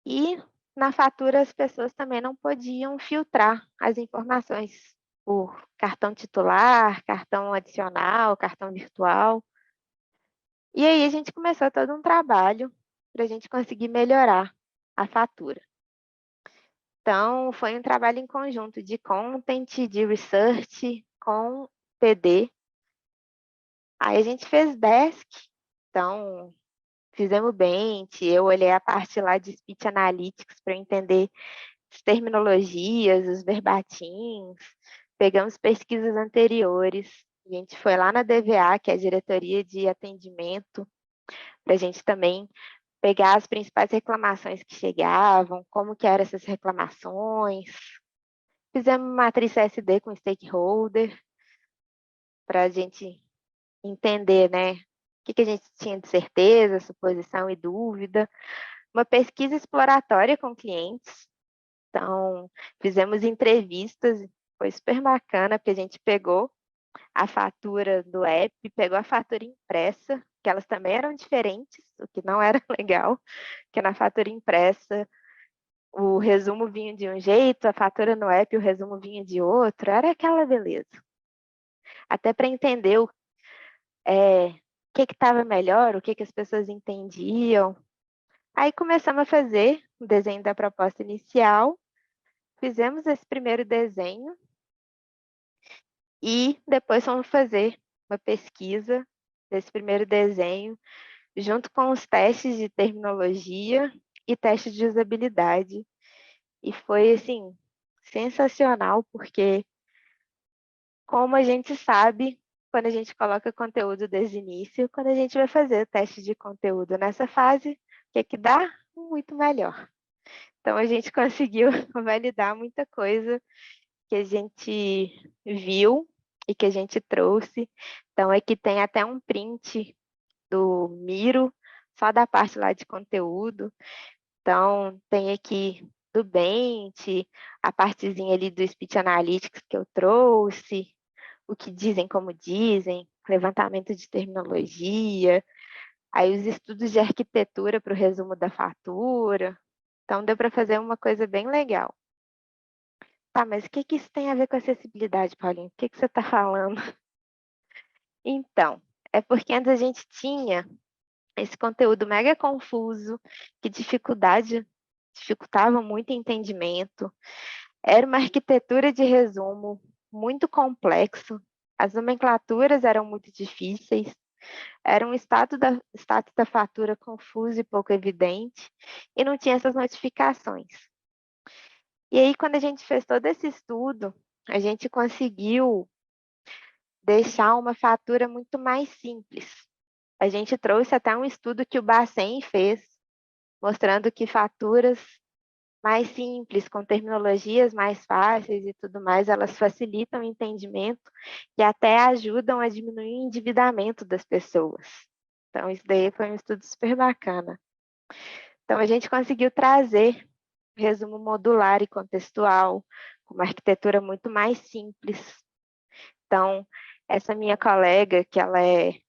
E na fatura as pessoas também não podiam filtrar as informações por cartão titular, cartão adicional, cartão virtual. E aí a gente começou todo um trabalho para a gente conseguir melhorar a fatura. Então, foi um trabalho em conjunto de content, de research, com PD. Aí a gente fez desk, então fizemos Bench, eu olhei a parte lá de Speech Analytics para entender as terminologias, os verbatins, pegamos pesquisas anteriores, a gente foi lá na DVA, que é a Diretoria de Atendimento, para a gente também pegar as principais reclamações que chegavam, como que eram essas reclamações. Fizemos matriz CSD com stakeholder, para a gente entender, né, o que a gente tinha de certeza, suposição e dúvida. Uma pesquisa exploratória com clientes. Então, fizemos entrevistas, foi super bacana, porque a gente pegou a fatura do app, pegou a fatura impressa, que elas também eram diferentes, o que não era legal, porque na fatura impressa o resumo vinha de um jeito, a fatura no app o resumo vinha de outro, era aquela beleza. Até para entender o que estava melhor, o que as pessoas entendiam. Aí começamos a fazer o desenho da proposta inicial, fizemos esse primeiro desenho e depois fomos fazer uma pesquisa desse primeiro desenho, junto com os testes de terminologia e testes de usabilidade. E foi, assim, sensacional, porque como a gente sabe, quando a gente coloca conteúdo desde o início, quando a gente vai fazer o teste de conteúdo nessa fase, o que dá? Muito melhor. Então, a gente conseguiu validar muita coisa que a gente viu e que a gente trouxe. Então, aqui tem até um print do Miro, só da parte lá de conteúdo. Então, tem aqui do Bent, a partezinha ali do Speech Analytics que eu trouxe, o que dizem, como dizem, levantamento de terminologia, aí os estudos de arquitetura para o resumo da fatura. Então, deu para fazer uma coisa bem legal. Tá, mas o que isso tem a ver com acessibilidade, Paulinho? O que você está falando? Então, é porque antes a gente tinha esse conteúdo mega confuso, que dificultava muito o entendimento. Era uma arquitetura de resumo muito complexo, as nomenclaturas eram muito difíceis, era um status da fatura confuso e pouco evidente, e não tinha essas notificações. E aí, quando a gente fez todo esse estudo, a gente conseguiu deixar uma fatura muito mais simples. A gente trouxe até um estudo que o Bacen fez, mostrando que faturas mais simples, com terminologias mais fáceis e tudo mais, elas facilitam o entendimento e até ajudam a diminuir o endividamento das pessoas. Então, isso daí foi um estudo super bacana. Então, a gente conseguiu trazer resumo modular e contextual, com uma arquitetura muito mais simples. Então, essa minha colega, que ela é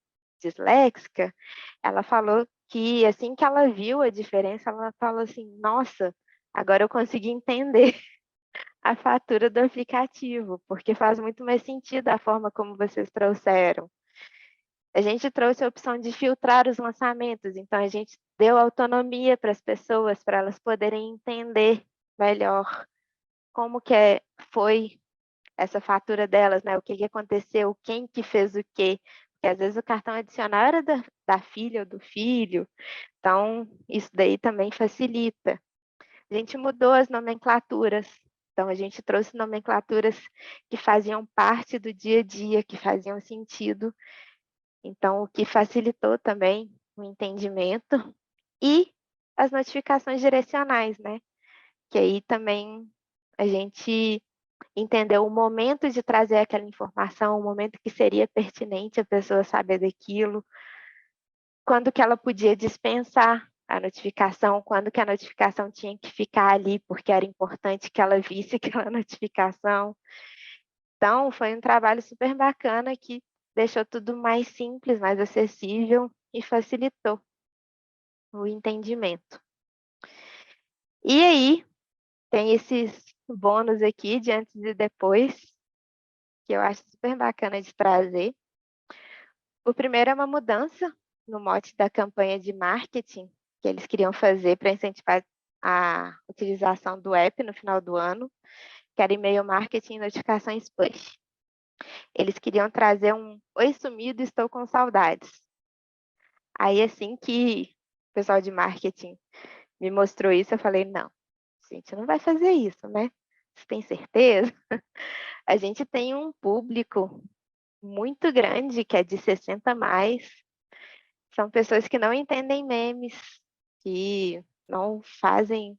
disléxica, ela falou que assim que ela viu a diferença, ela falou assim, nossa, agora eu consegui entender a fatura do aplicativo, porque faz muito mais sentido a forma como vocês trouxeram. A gente trouxe a opção de filtrar os lançamentos, então a gente deu autonomia para as pessoas, para elas poderem entender melhor como que foi essa fatura delas, né? O que aconteceu, quem que fez o quê. Porque às vezes o cartão adicional era da filha ou do filho, então isso daí também facilita. A gente mudou as nomenclaturas, então a gente trouxe nomenclaturas que faziam parte do dia a dia, que faziam sentido, então o que facilitou também o entendimento, e as notificações direcionais, né? Que aí também a gente entendeu o momento de trazer aquela informação, o momento que seria pertinente a pessoa saber daquilo, quando que ela podia dispensar a notificação, quando que a notificação tinha que ficar ali, porque era importante que ela visse aquela notificação. Então, foi um trabalho super bacana que deixou tudo mais simples, mais acessível e facilitou o entendimento. E aí, tem esses bônus aqui de antes e depois, que eu acho super bacana de trazer. O primeiro é uma mudança no mote da campanha de marketing que eles queriam fazer para incentivar a utilização do app no final do ano, que era e-mail marketing e notificações push. Eles queriam trazer um "Oi sumido, estou com saudades". Aí assim que o pessoal de marketing me mostrou isso, eu falei, não, a gente não vai fazer isso, né? Você tem certeza? A gente tem um público muito grande, que é de 60 mais, São pessoas que não entendem memes, que não fazem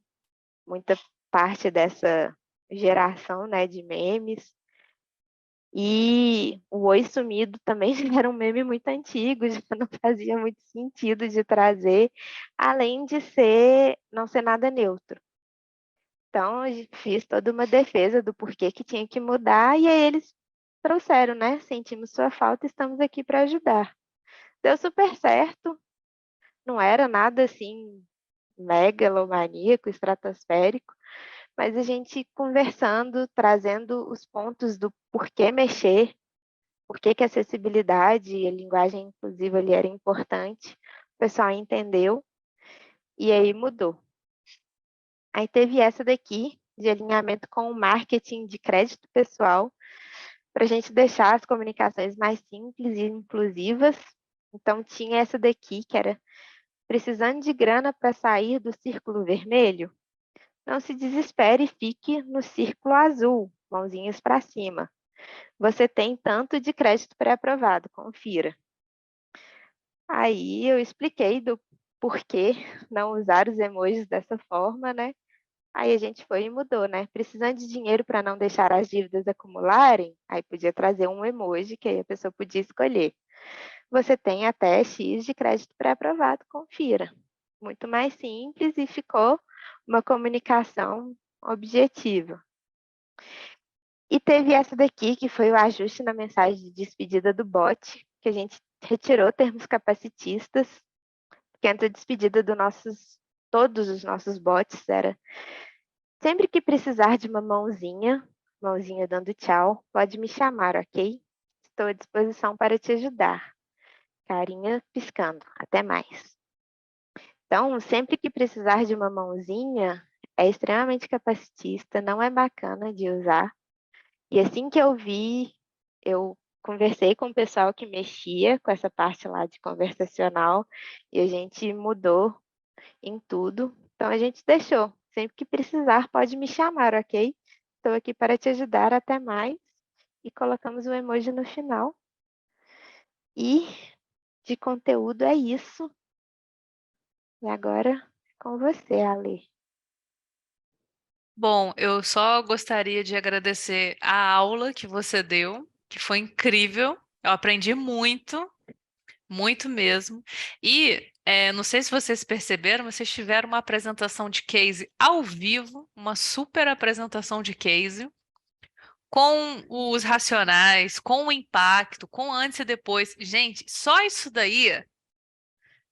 muita parte dessa geração, né, de memes. E o Oi Sumido também já era um meme muito antigo, já não fazia muito sentido de trazer, além de não ser nada neutro. Então, eu fiz toda uma defesa do porquê que tinha que mudar, e aí eles trouxeram, né? Sentimos sua falta, estamos aqui para ajudar. Deu super certo, não era nada assim megalomaníaco, estratosférico, mas a gente conversando, trazendo os pontos do porquê mexer, porquê que a acessibilidade e a linguagem inclusiva ali era importante, o pessoal entendeu e aí mudou. Aí teve essa daqui, de alinhamento com o marketing de crédito pessoal, para a gente deixar as comunicações mais simples e inclusivas. Então, tinha essa daqui, que era precisando de grana para sair do círculo vermelho? Não se desespere e fique no círculo azul, mãozinhas para cima. Você tem tanto de crédito pré-aprovado, confira. Aí eu expliquei do porquê não usar os emojis dessa forma, né? Aí a gente foi e mudou, né? Precisando de dinheiro para não deixar as dívidas acumularem, aí podia trazer um emoji que aí a pessoa podia escolher. Você tem até X de crédito pré-aprovado, confira. Muito mais simples e ficou uma comunicação objetiva. E teve essa daqui, que foi o ajuste na mensagem de despedida do bot, que a gente retirou termos capacitistas, porque antes a despedida todos os nossos bots era: sempre que precisar de uma mãozinha dando tchau, pode me chamar, ok? Estou à disposição para te ajudar. Carinha piscando. Até mais. Então, sempre que precisar de uma mãozinha, é extremamente capacitista, não é bacana de usar. E assim que eu vi, eu conversei com o pessoal que mexia com essa parte lá de conversacional e a gente mudou em tudo. Então, a gente deixou. Sempre que precisar, pode me chamar, ok? Estou aqui para te ajudar. Até mais. E colocamos o emoji no final. E de conteúdo é isso. E agora, com você, Ale. Bom, eu só gostaria de agradecer a aula que você deu, que foi incrível. Eu aprendi muito, muito mesmo. E não sei se vocês perceberam, vocês tiveram uma apresentação de case ao vivo, uma super apresentação de case, com os racionais, com o impacto, com antes e depois. Gente, só isso daí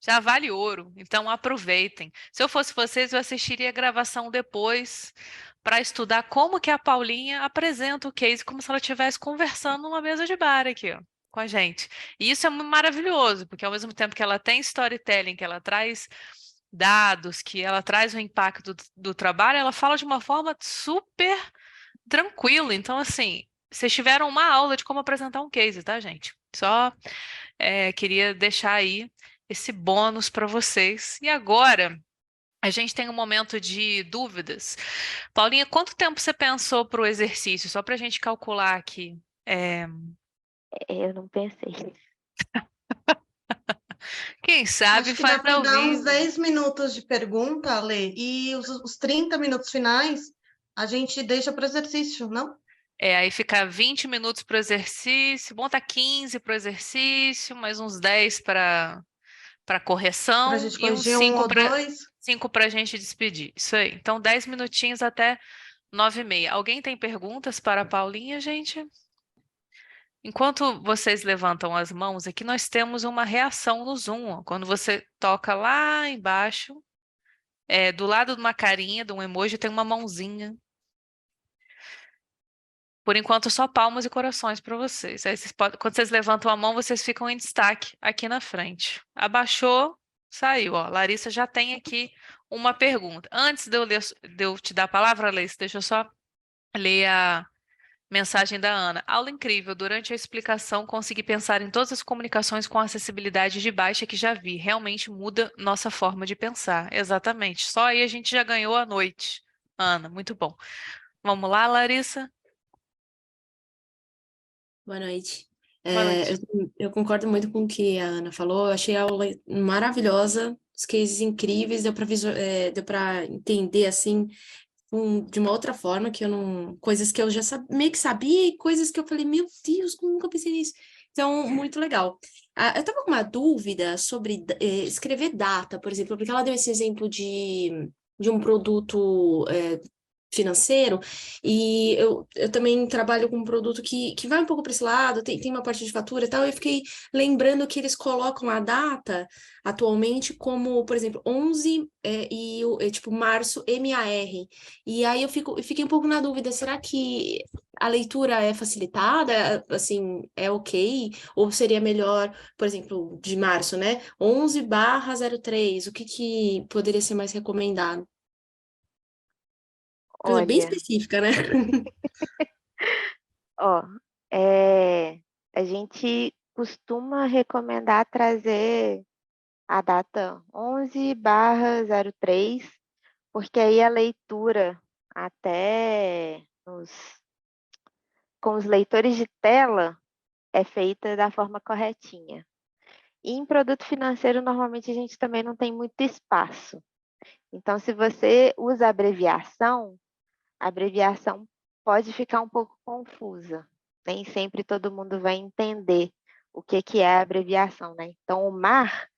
já vale ouro, então aproveitem. Se eu fosse vocês, eu assistiria a gravação depois para estudar como que a Paulinha apresenta o case, como se ela estivesse conversando numa mesa de bar aqui, ó, com a gente. E isso é maravilhoso, porque ao mesmo tempo que ela tem storytelling, que ela traz dados, que ela traz o impacto do trabalho, ela fala de uma forma super tranquila. Então, assim, vocês tiveram uma aula de como apresentar um case, tá, gente? Só queria deixar aí esse bônus para vocês. E agora, a gente tem um momento de dúvidas. Paulinha, quanto tempo você pensou para o exercício? Só para a gente calcular aqui. Eu não pensei. Quem sabe Acho que dá faz para ao dar uns vivo. 10 minutos de pergunta, Ale, e os 30 minutos finais a gente deixa para o exercício, não? Aí fica 20 minutos para o exercício, bom, tá 15 para o exercício, mais uns 10 para Para a correção gente e uns corrigir um ou dois. 5 para a gente despedir. Isso aí. Então, 10 minutinhos até 9h30. Alguém tem perguntas para a Paulinha, gente? Enquanto vocês levantam as mãos, aqui nós temos uma reação no Zoom, ó. Quando você toca lá embaixo, do lado de uma carinha, de um emoji, tem uma mãozinha. Por enquanto, só palmas e corações para vocês. Aí quando vocês levantam a mão, vocês ficam em destaque aqui na frente. Abaixou, saiu. Ó. Larissa já tem aqui uma pergunta. Antes de eu te dar a palavra, Larissa, deixa eu só ler a mensagem da Ana. Aula incrível. Durante a explicação, consegui pensar em todas as comunicações com acessibilidade de baixa que já vi. Realmente muda nossa forma de pensar. Exatamente. Só aí a gente já ganhou a noite. Ana, muito bom. Vamos lá, Larissa? Boa noite. Boa noite. Eu Eu concordo muito com o que a Ana falou. Eu achei a aula maravilhosa, os cases incríveis, deu para entender assim de uma outra forma que eu não, coisas que eu já meio que sabia e coisas que eu falei, meu Deus, como nunca pensei nisso. Então, muito legal. Eu estava com uma dúvida sobre escrever data, por exemplo, porque ela deu esse exemplo de um produto financeiro, e eu também trabalho com um produto que vai um pouco para esse lado, tem uma parte de fatura e tal, e eu fiquei lembrando que eles colocam a data atualmente como, por exemplo, 11 tipo março, MAR. E aí eu fiquei um pouco na dúvida, será que a leitura é facilitada, assim, é ok? Ou seria melhor, por exemplo, de março, né? 11/03, o que poderia ser mais recomendado? Coisa bem Olha, específica, né? ó, a gente costuma recomendar trazer a data 11/03, porque aí a leitura até com os leitores de tela é feita da forma corretinha. E em produto financeiro, normalmente a gente também não tem muito espaço. Então, se você usa a abreviação pode ficar um pouco confusa. Nem sempre todo mundo vai entender o que é a abreviação, né? Então, o mar,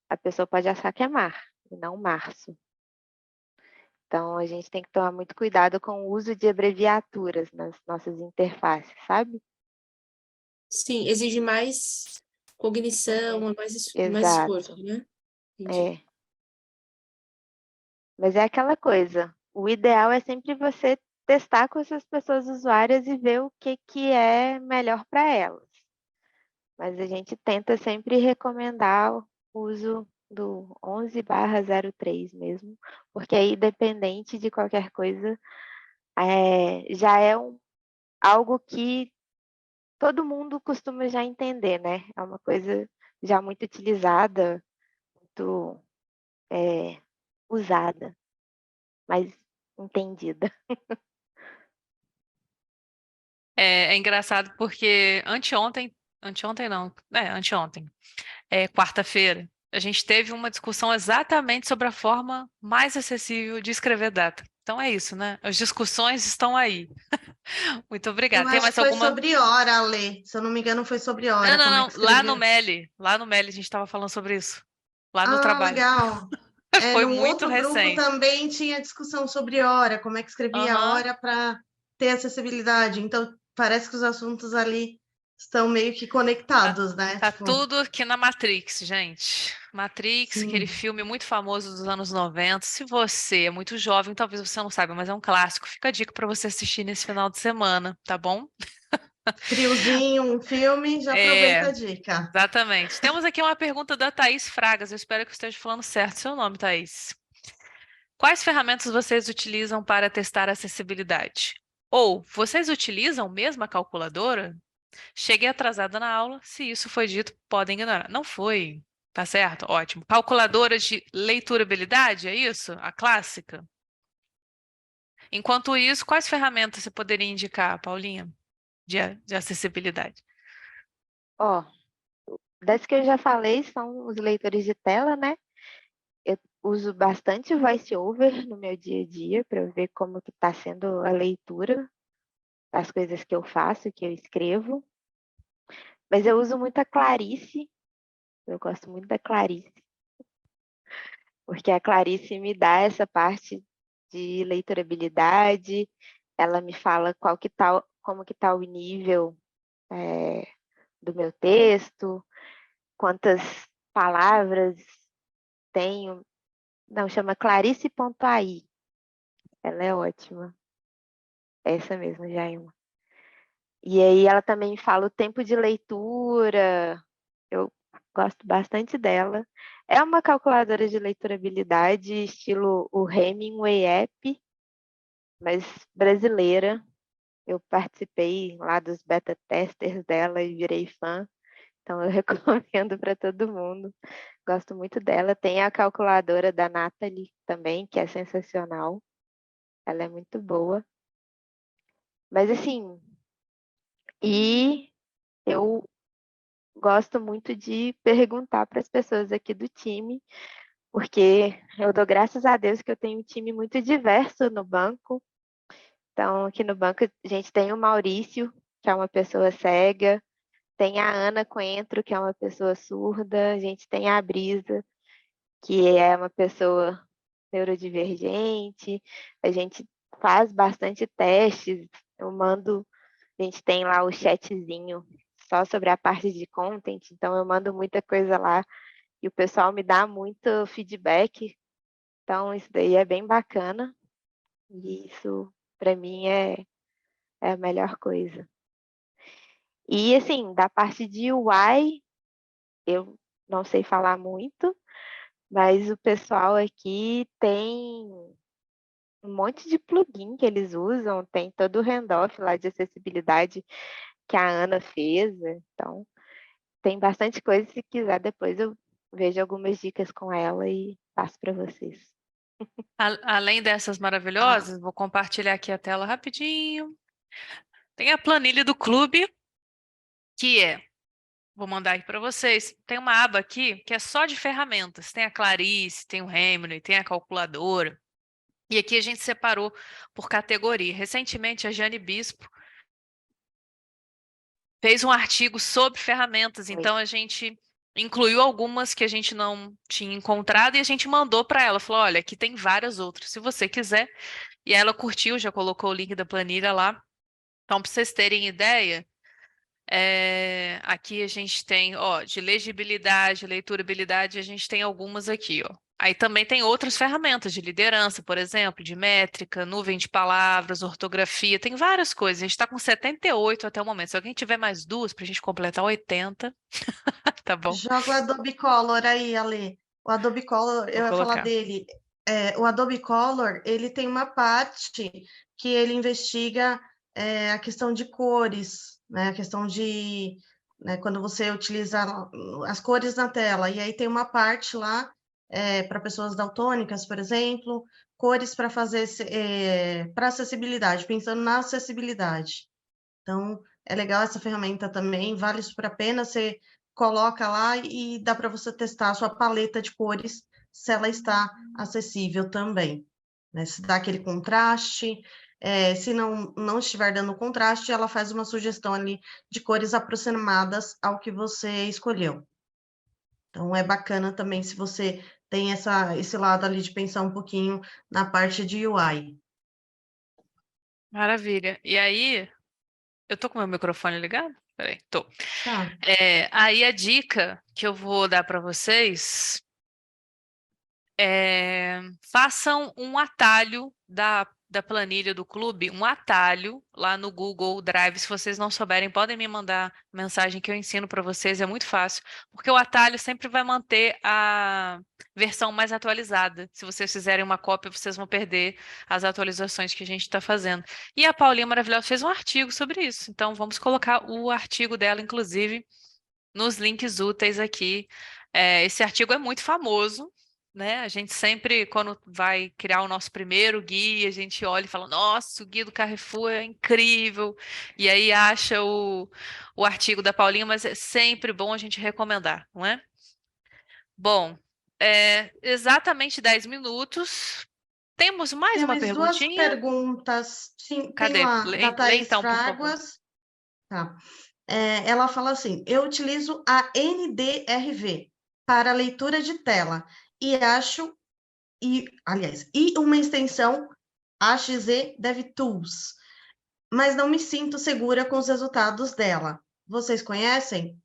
a pessoa pode achar que é mar, e não março. Então, a gente tem que tomar muito cuidado com o uso de abreviaturas nas nossas interfaces, sabe? Sim, exige mais cognição, mais Exato. esforço, né? Entendi. É. Mas é aquela coisa, o ideal é sempre você testar com essas pessoas usuárias e ver o que é melhor para elas. Mas a gente tenta sempre recomendar o uso do 11/03 mesmo, porque aí, dependente de qualquer coisa, já é algo que todo mundo costuma já entender, né? É uma coisa já muito utilizada, muito usada, mas entendida. É engraçado porque anteontem, quarta-feira, a gente teve uma discussão exatamente sobre a forma mais acessível de escrever data. Então é isso, né? As discussões estão aí. Muito Eu obrigada. Tem acho que mais foi alguma? sobre hora, Lê. Se eu não me engano, foi sobre Não, hora, não, como é não. que escrevia. Lá no Meli a gente estava falando sobre isso. Lá no Ah, trabalho. legal. Foi Num muito outro grupo recente. também tinha discussão sobre hora, como é que escrevia a Aham. hora para ter acessibilidade. Então, parece que os assuntos ali estão meio que Tá, conectados, né? tá Tipo, tudo aqui na Matrix, gente. Matrix, aquele sim. filme muito famoso dos anos 90. Se você é muito jovem, talvez você não saiba, mas é um clássico. Fica a dica para você assistir nesse final de semana, tá bom? Friozinho, um filme, já aproveita É, a dica. exatamente. Temos aqui uma pergunta da Thaís Fragas. Eu espero que eu esteja falando certo seu nome, Thaís. Quais ferramentas vocês utilizam para testar a acessibilidade? Ou vocês utilizam mesmo a calculadora? Cheguei atrasada na aula. Se isso foi dito, podem ignorar. Não foi. Tá certo? Ótimo. Calculadora de leiturabilidade, é isso? A clássica? Enquanto isso, quais ferramentas você poderia indicar, Paulinha, de acessibilidade? Ó, das que eu já falei são os leitores de tela, né? Eu uso bastante VoiceOver no meu dia a dia para ver como que está sendo a leitura das coisas que eu faço, que eu escrevo. Mas eu uso muito a Clarice, eu gosto muito da Clarice, porque a Clarice me dá essa parte de leiturabilidade, ela me fala como que tá o nível do meu texto, quantas palavras tenho. Não, chama Clarice.ai. Ela é ótima. Essa mesmo, Jaima. E aí ela também fala o tempo de leitura. Eu gosto bastante dela. É uma calculadora de leiturabilidade, estilo o Hemingway App, mas brasileira. Eu participei lá dos beta testers dela e virei fã. Então eu recomendo para todo mundo. Gosto muito dela. Tem a calculadora da Nathalie também, que é sensacional. Ela é muito boa. Mas assim, e eu gosto muito de perguntar para as pessoas aqui do time, porque eu dou graças a Deus que eu tenho um time muito diverso no banco. Então, aqui no banco a gente tem o Maurício, que é uma pessoa cega, tem a Ana Coentro, que é uma pessoa surda, a gente tem a Brisa, que é uma pessoa neurodivergente, a gente faz bastante testes, eu mando, a gente tem lá o chatzinho só sobre a parte de content, então eu mando muita coisa lá e o pessoal me dá muito feedback, então isso daí é bem bacana e isso para mim é a melhor coisa. E assim, da parte de UI, eu não sei falar muito, mas o pessoal aqui tem um monte de plugin que eles usam, tem todo o handoff lá de acessibilidade que a Ana fez, então tem bastante coisa, se quiser depois eu vejo algumas dicas com ela e passo para vocês. Além dessas maravilhosas, vou compartilhar aqui a tela rapidinho. Tem a planilha do clube, que vou mandar aqui para vocês. Tem uma aba aqui que é só de ferramentas. Tem a Clarice, tem o Remini, tem a calculadora. E aqui a gente separou por categoria. Recentemente, a Jane Bispo fez um artigo sobre ferramentas, então a gente incluiu algumas que a gente não tinha encontrado e a gente mandou para ela. Falou, olha, aqui tem várias outras, se você quiser. E ela curtiu, já colocou o link da planilha lá. Então, para vocês terem ideia, aqui a gente tem, ó, de legibilidade, leiturabilidade, a gente tem algumas aqui, ó. Aí também tem outras ferramentas de liderança, por exemplo, de métrica, nuvem de palavras, ortografia, tem várias coisas. A gente está com 78 até o momento. Se alguém tiver mais duas para a gente completar 80, tá bom? Joga o Adobe Color aí, Ale. O Adobe Color, eu ia falar dele. O Adobe Color, ele tem uma parte que ele investiga a questão de cores, né? A questão de quando você utiliza as cores na tela. E aí tem uma parte lá para pessoas daltônicas, por exemplo, cores para fazer para acessibilidade, pensando na acessibilidade. Então, é legal essa ferramenta também, vale super a pena, você coloca lá e dá para você testar a sua paleta de cores, se ela está acessível também, né? Se dá aquele contraste, se não estiver dando contraste, ela faz uma sugestão ali de cores aproximadas ao que você escolheu. Então, é bacana também se você tem esse lado ali de pensar um pouquinho na parte de UI. Maravilha. E aí, eu tô com meu microfone ligado? Peraí, tô. Tá. Aí a dica que eu vou dar para vocês façam um atalho da planilha do clube, um atalho lá no Google Drive. Se vocês não souberem, podem me mandar mensagem que eu ensino para vocês, é muito fácil, porque o atalho sempre vai manter a versão mais atualizada. Se vocês fizerem uma cópia, vocês vão perder as atualizações que a gente está fazendo. E a Paulinha Maravilhosa fez um artigo sobre isso, então vamos colocar o artigo dela, inclusive, nos links úteis aqui. Esse artigo é muito famoso, né? A gente sempre, quando vai criar o nosso primeiro guia, a gente olha e fala, nossa, o guia do Carrefour é incrível. E aí acha o artigo da Paulinha, mas é sempre bom a gente recomendar, não é? Bom, exatamente 10 minutos. Temos mais Tem uma mais duas perguntinha? perguntas. Sim, Cadê? tem lá, da Lê Thaís então, por favor. Fráguas. Tá. Ela fala assim: eu utilizo a NDRV para leitura de tela e e uma extensão AXE DevTools, mas não me sinto segura com os resultados dela. Vocês conhecem?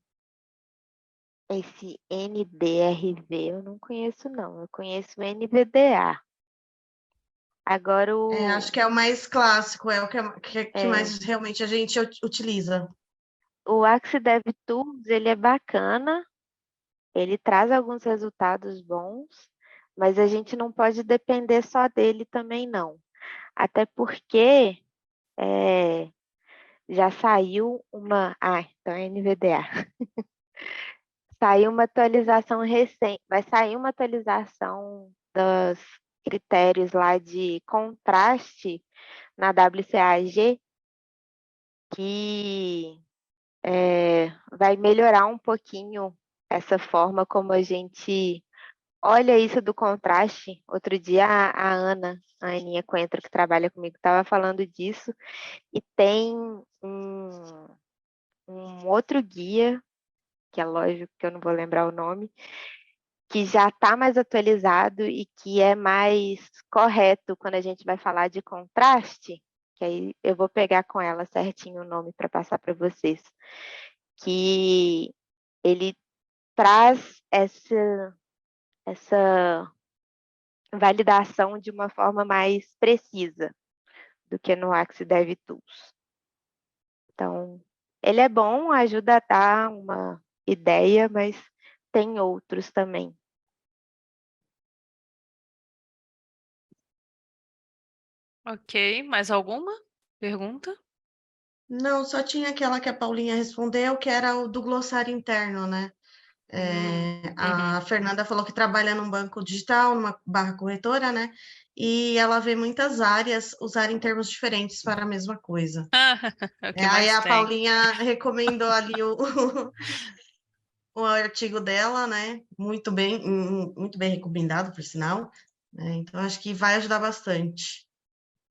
Esse NDRV eu não conheço, não. Eu conheço o NVDA. Agora Acho que é o mais clássico, é o que mais realmente a gente utiliza. o Axie DevTools, ele é bacana, ele traz alguns resultados bons, mas a gente não pode depender só dele também, não. Até porque já saiu uma... então é NVDA. Saiu uma atualização recente, vai sair uma atualização dos critérios lá de contraste na WCAG, que vai melhorar um pouquinho essa forma como a gente olha isso do contraste. Outro dia a Ana, a Aninha Coentro, que trabalha comigo, estava falando disso, e tem um outro guia, que é lógico que eu não vou lembrar o nome, que já está mais atualizado e que é mais correto quando a gente vai falar de contraste, que aí eu vou pegar com ela certinho o nome para passar para vocês, que ele traz essa validação de uma forma mais precisa do que no Axis DevTools. Então, ele é bom, ajuda a dar uma ideia, mas tem outros também. Ok, mais alguma pergunta? Não, só tinha aquela que a Paulinha respondeu, que era o do glossário interno, né? A Fernanda falou que trabalha num banco digital, numa barra corretora, né? E ela vê muitas áreas usarem termos diferentes para a mesma coisa. É o que Aí mais a tem. Paulinha recomendou ali o artigo dela, né? Muito bem recomendado, por sinal. Né? Então, acho que vai ajudar bastante.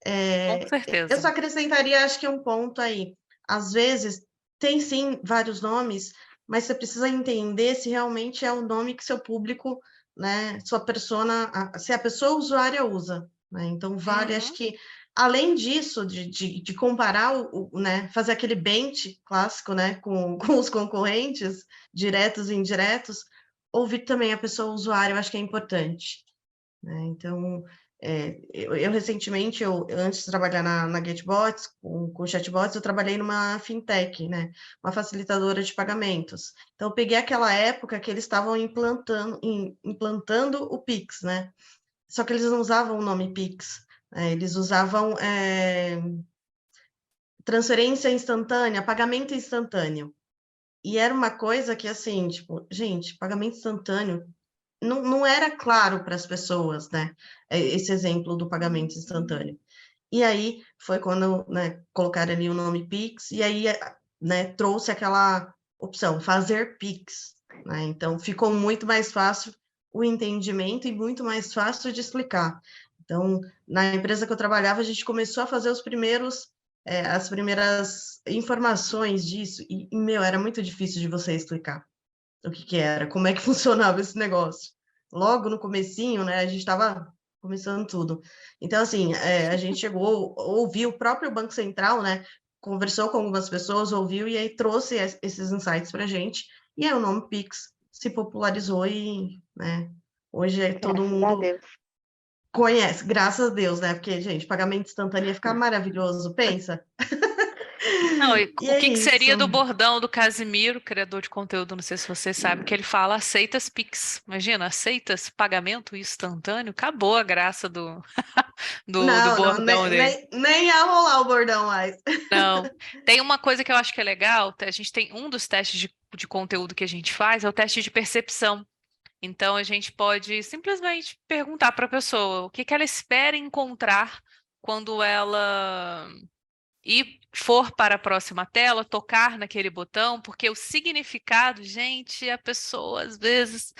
Com Eu certeza. só acrescentaria, acho que um ponto aí. Às vezes, tem sim vários nomes, mas você precisa entender se realmente é o nome que seu público, né, sua persona, se a pessoa usuária usa. Né? Então, vale, acho que, além disso, de comparar, né, fazer aquele bench clássico, né, com os concorrentes, diretos e indiretos, ouvir também a pessoa usuária, eu acho que é importante. Né? Então, eu recentemente, antes de trabalhar na GetBots, com chatbots, eu trabalhei numa fintech, né? Uma facilitadora de pagamentos. Então, eu peguei aquela época que eles estavam implantando o Pix, né? Só que eles não usavam o nome Pix, né? Eles usavam transferência instantânea, pagamento instantâneo. E era uma coisa que, assim, tipo, gente, pagamento instantâneo não era claro para as pessoas, né? Esse exemplo do pagamento instantâneo. E aí foi quando, né, colocaram ali o nome Pix, e aí, né, trouxe aquela opção, fazer Pix, né? Então ficou muito mais fácil o entendimento e muito mais fácil de explicar. Então, na empresa que eu trabalhava, a gente começou a fazer as primeiras informações disso, meu, era muito difícil de você explicar o que era, como é que funcionava esse negócio. Logo no comecinho, né, a gente estava começando tudo. Então, assim, a gente chegou, ouviu o próprio Banco Central, né, conversou com algumas pessoas, ouviu e aí trouxe esses insights para a gente, e aí o nome Pix se popularizou e, né, hoje todo Graças a mundo Deus. conhece, graças a Deus, né, porque, gente, pagamento instantâneo ia ficar maravilhoso, pensa. Não, e E o é que que isso. seria do bordão do Casimiro, criador de conteúdo, não sei se você sabe, que ele fala aceitas Pix. Imagina, aceitas pagamento instantâneo? Acabou a graça do Não, bordão dele. nem ia rolar o bordão mais. Não. Tem uma coisa que eu acho que é legal, a gente tem um dos testes de conteúdo que a gente faz, é o teste de percepção. Então, a gente pode simplesmente perguntar para a pessoa o que que ela espera encontrar quando ela for para a próxima tela, tocar naquele botão, porque o significado, gente, a pessoa às vezes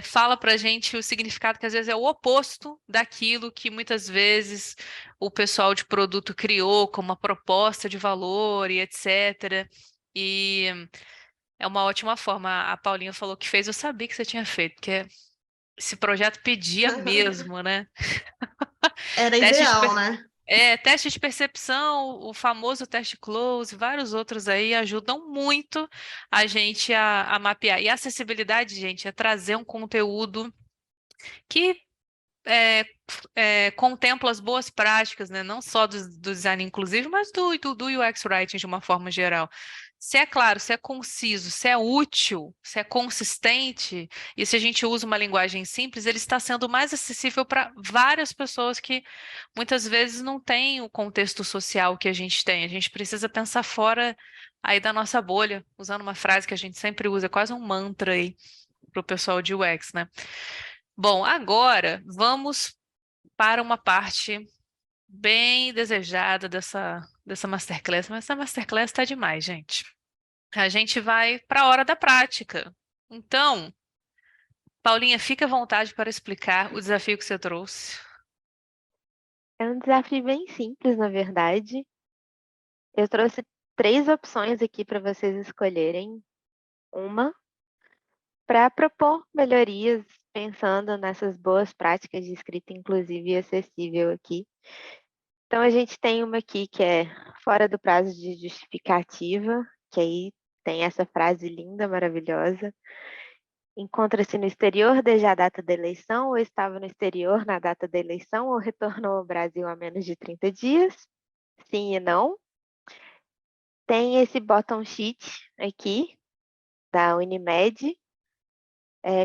fala para a gente o significado que às vezes é o oposto daquilo que muitas vezes o pessoal de produto criou como uma proposta de valor e etc. E é uma ótima forma. A Paulinha falou que fez, eu sabia que você tinha feito, porque esse projeto pedia mesmo, né? Era Teste de, ideal, né? teste de percepção, o famoso teste close, vários outros aí ajudam muito a gente a mapear. E a acessibilidade, gente, é trazer um conteúdo que contempla as boas práticas, né? Não só do design inclusivo, mas do UX Writing de uma forma geral. Se é claro, se é conciso, se é útil, se é consistente, e se a gente usa uma linguagem simples, ele está sendo mais acessível para várias pessoas que muitas vezes não têm o contexto social que a gente tem. A gente precisa pensar fora aí da nossa bolha, usando uma frase que a gente sempre usa, quase um mantra aí para o pessoal de UX, né? Bom, agora vamos para uma parte bem desejada dessa masterclass, mas essa masterclass está demais, gente. a gente vai para a hora da prática. Então, Paulinha, fica à vontade para explicar o desafio que você trouxe. É um desafio bem simples, na verdade. Eu trouxe 3 opções aqui para vocês escolherem. Uma para propor melhorias, pensando nessas boas práticas de escrita inclusiva e acessível aqui. Então, a gente tem uma aqui que é fora do prazo de justificativa, que aí tem essa frase linda, maravilhosa. Encontra-se no exterior desde a data da eleição, ou estava no exterior na data da eleição, ou retornou ao Brasil há menos de 30 dias. Sim e não. Tem esse bottom sheet aqui, da Unimed.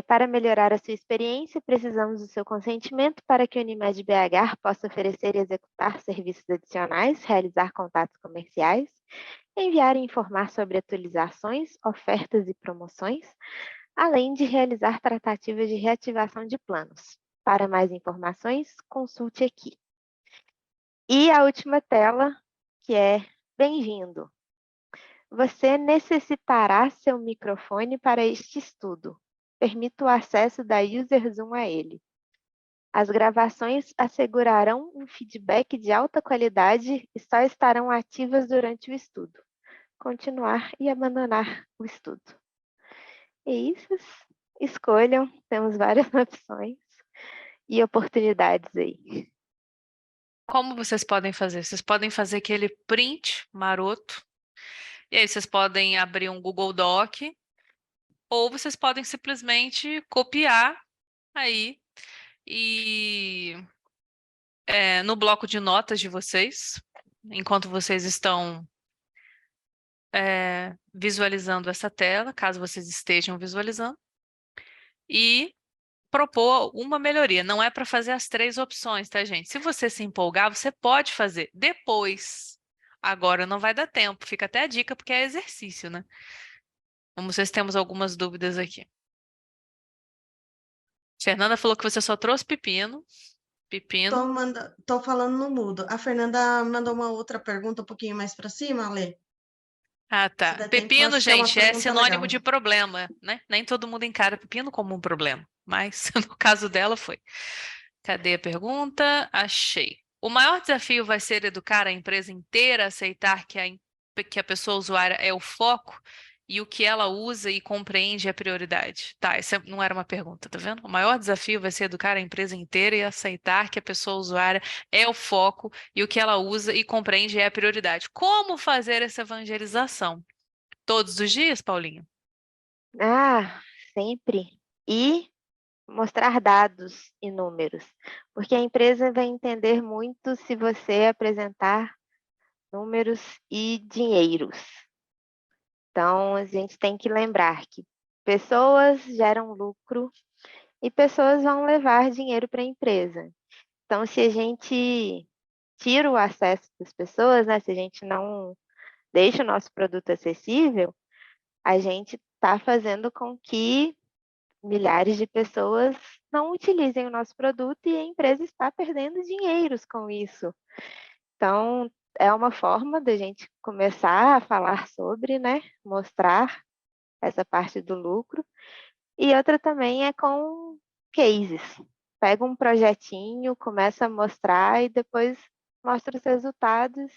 Para melhorar a sua experiência, precisamos do seu consentimento para que a Unimed BH possa oferecer e executar serviços adicionais, realizar contatos comerciais, enviar e informar sobre atualizações, ofertas e promoções, além de realizar tratativas de reativação de planos. Para mais informações, consulte aqui. E a última tela, que é bem-vindo. Você necessitará seu microfone para este estudo. Permita o acesso da UserZoom a ele. As gravações assegurarão um feedback de alta qualidade e só estarão ativas durante o estudo. Continuar e abandonar o estudo. E isso, escolham, temos várias opções e oportunidades aí. Como vocês podem fazer? Vocês podem fazer aquele print maroto, e aí vocês podem abrir um Google Doc, ou vocês podem simplesmente copiar aí e no bloco de notas de vocês, enquanto vocês estão visualizando essa tela, caso vocês estejam visualizando, e propor uma melhoria. Não é para fazer as 3 opções, tá, gente? Se você se empolgar, você pode fazer depois. Agora não vai dar tempo. Fica até a dica, porque é exercício, né? Vamos ver se temos algumas dúvidas aqui. Fernanda falou que você só trouxe pepino. Pepino. Tô falando no mudo. A Fernanda mandou uma outra pergunta um pouquinho mais para cima, Ale. Ah, Se tá. der tempo, Pepino, acho que é uma gente, é pergunta sinônimo legal. de problema, né? Nem todo mundo encara pepino como um problema, mas no caso dela foi. Cadê a pergunta? Achei. O maior desafio vai ser educar a empresa inteira a aceitar que a pessoa usuária é o foco e o que ela usa e compreende é a prioridade. Tá, essa não era uma pergunta, tá vendo? O maior desafio vai ser educar a empresa inteira e aceitar que a pessoa usuária é o foco e o que ela usa e compreende é a prioridade. Como fazer essa evangelização? Todos os dias, Paulinho? Ah, sempre. E mostrar dados e números, porque a empresa vai entender muito se você apresentar números e dinheiros. Então, a gente tem que lembrar que pessoas geram lucro e pessoas vão levar dinheiro para a empresa. Então, se a gente tira o acesso das pessoas, né, se a gente não deixa o nosso produto acessível, a gente está fazendo com que milhares de pessoas não utilizem o nosso produto e a empresa está perdendo dinheiros com isso. Então, é uma forma da gente começar a falar sobre, né? Mostrar essa parte do lucro. E outra também é com cases. Pega um projetinho, começa a mostrar e depois mostra os resultados.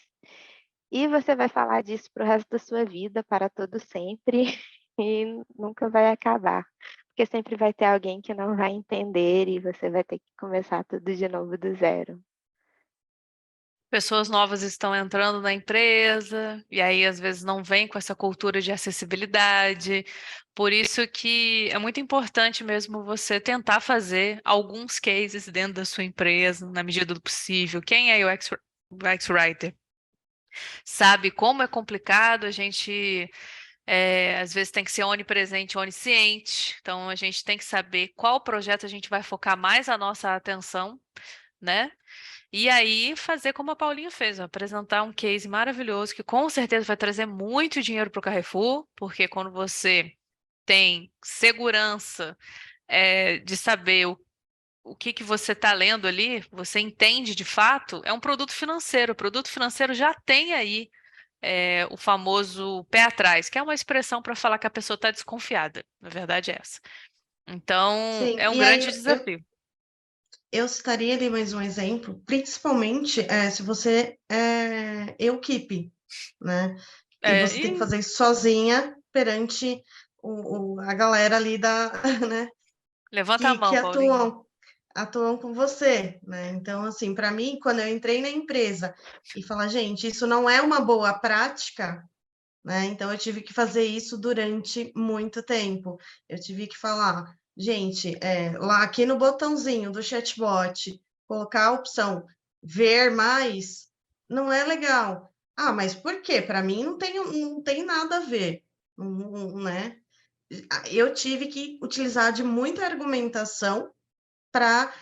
E você vai falar disso para o resto da sua vida, para todo sempre, e nunca vai acabar. Porque sempre vai ter alguém que não vai entender e você vai ter que começar tudo de novo do zero. Pessoas novas estão entrando na empresa, e aí às vezes não vem com essa cultura de acessibilidade. Por isso que é muito importante mesmo você tentar fazer alguns cases dentro da sua empresa, na medida do possível. Quem é UX Writer? Sabe como é complicado, a gente às vezes tem que ser onipresente, onisciente. Então a gente tem que saber qual projeto a gente vai focar mais a nossa atenção, né? E aí fazer como a Paulinha fez, ó, apresentar um case maravilhoso que com certeza vai trazer muito dinheiro para o Carrefour, porque quando você tem segurança de saber o que que você está lendo ali, você entende de fato, é um produto financeiro. O produto financeiro já tem aí o famoso pé atrás, que é uma expressão para falar que a pessoa está desconfiada. Na verdade é essa. Então, Sim, é um e aí grande desafio. eu citaria ali mais um exemplo, principalmente se você é equipe, né? E você tem que fazer isso sozinha perante a galera ali né? Levanta a Que mão, Paulinho. atuam com você, né? Então, assim, para mim, quando eu entrei na empresa e falar, gente, isso não é uma boa prática, né? Então, eu tive que fazer isso durante muito tempo. Eu tive que falar, gente, lá aqui no botãozinho do chatbot, colocar a opção ver mais, não é legal. Ah, mas por quê? Para mim não tem nada a ver, né? Eu tive que utilizar de muita argumentação para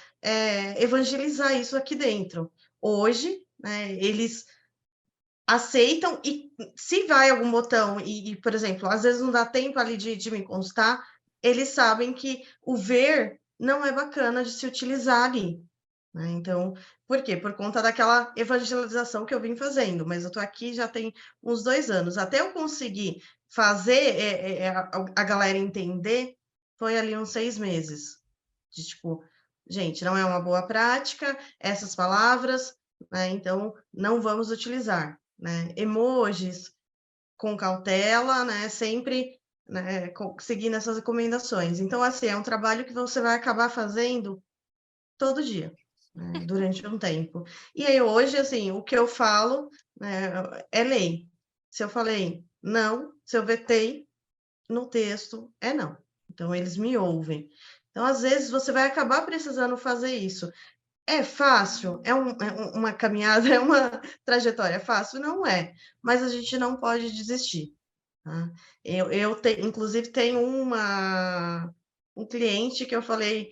evangelizar isso aqui dentro. Hoje, né, eles aceitam e se vai algum botão por exemplo, às vezes não dá tempo ali de me constar, eles sabem que o ver não é bacana de se utilizar ali, né? Então, por quê? Por conta daquela evangelização que eu vim fazendo, mas eu estou aqui já tem uns 2 anos. Até eu conseguir fazer a galera entender, foi ali uns 6 meses. De tipo, gente, não é uma boa prática, essas palavras, né? Então, não vamos utilizar, né? Emojis com cautela, né? Sempre, né, seguindo essas recomendações. Então, assim, é um trabalho que você vai acabar fazendo todo dia, né, durante um tempo. E aí, hoje, assim, o que eu falo, né, é lei. Se eu falei não, se eu vetei no texto, é não. Então, eles me ouvem. Então, às vezes, você vai acabar precisando fazer isso. É fácil? Uma caminhada, é uma trajetória fácil? Não é, mas a gente não pode desistir. Tá? Inclusive, tenho um cliente que eu falei,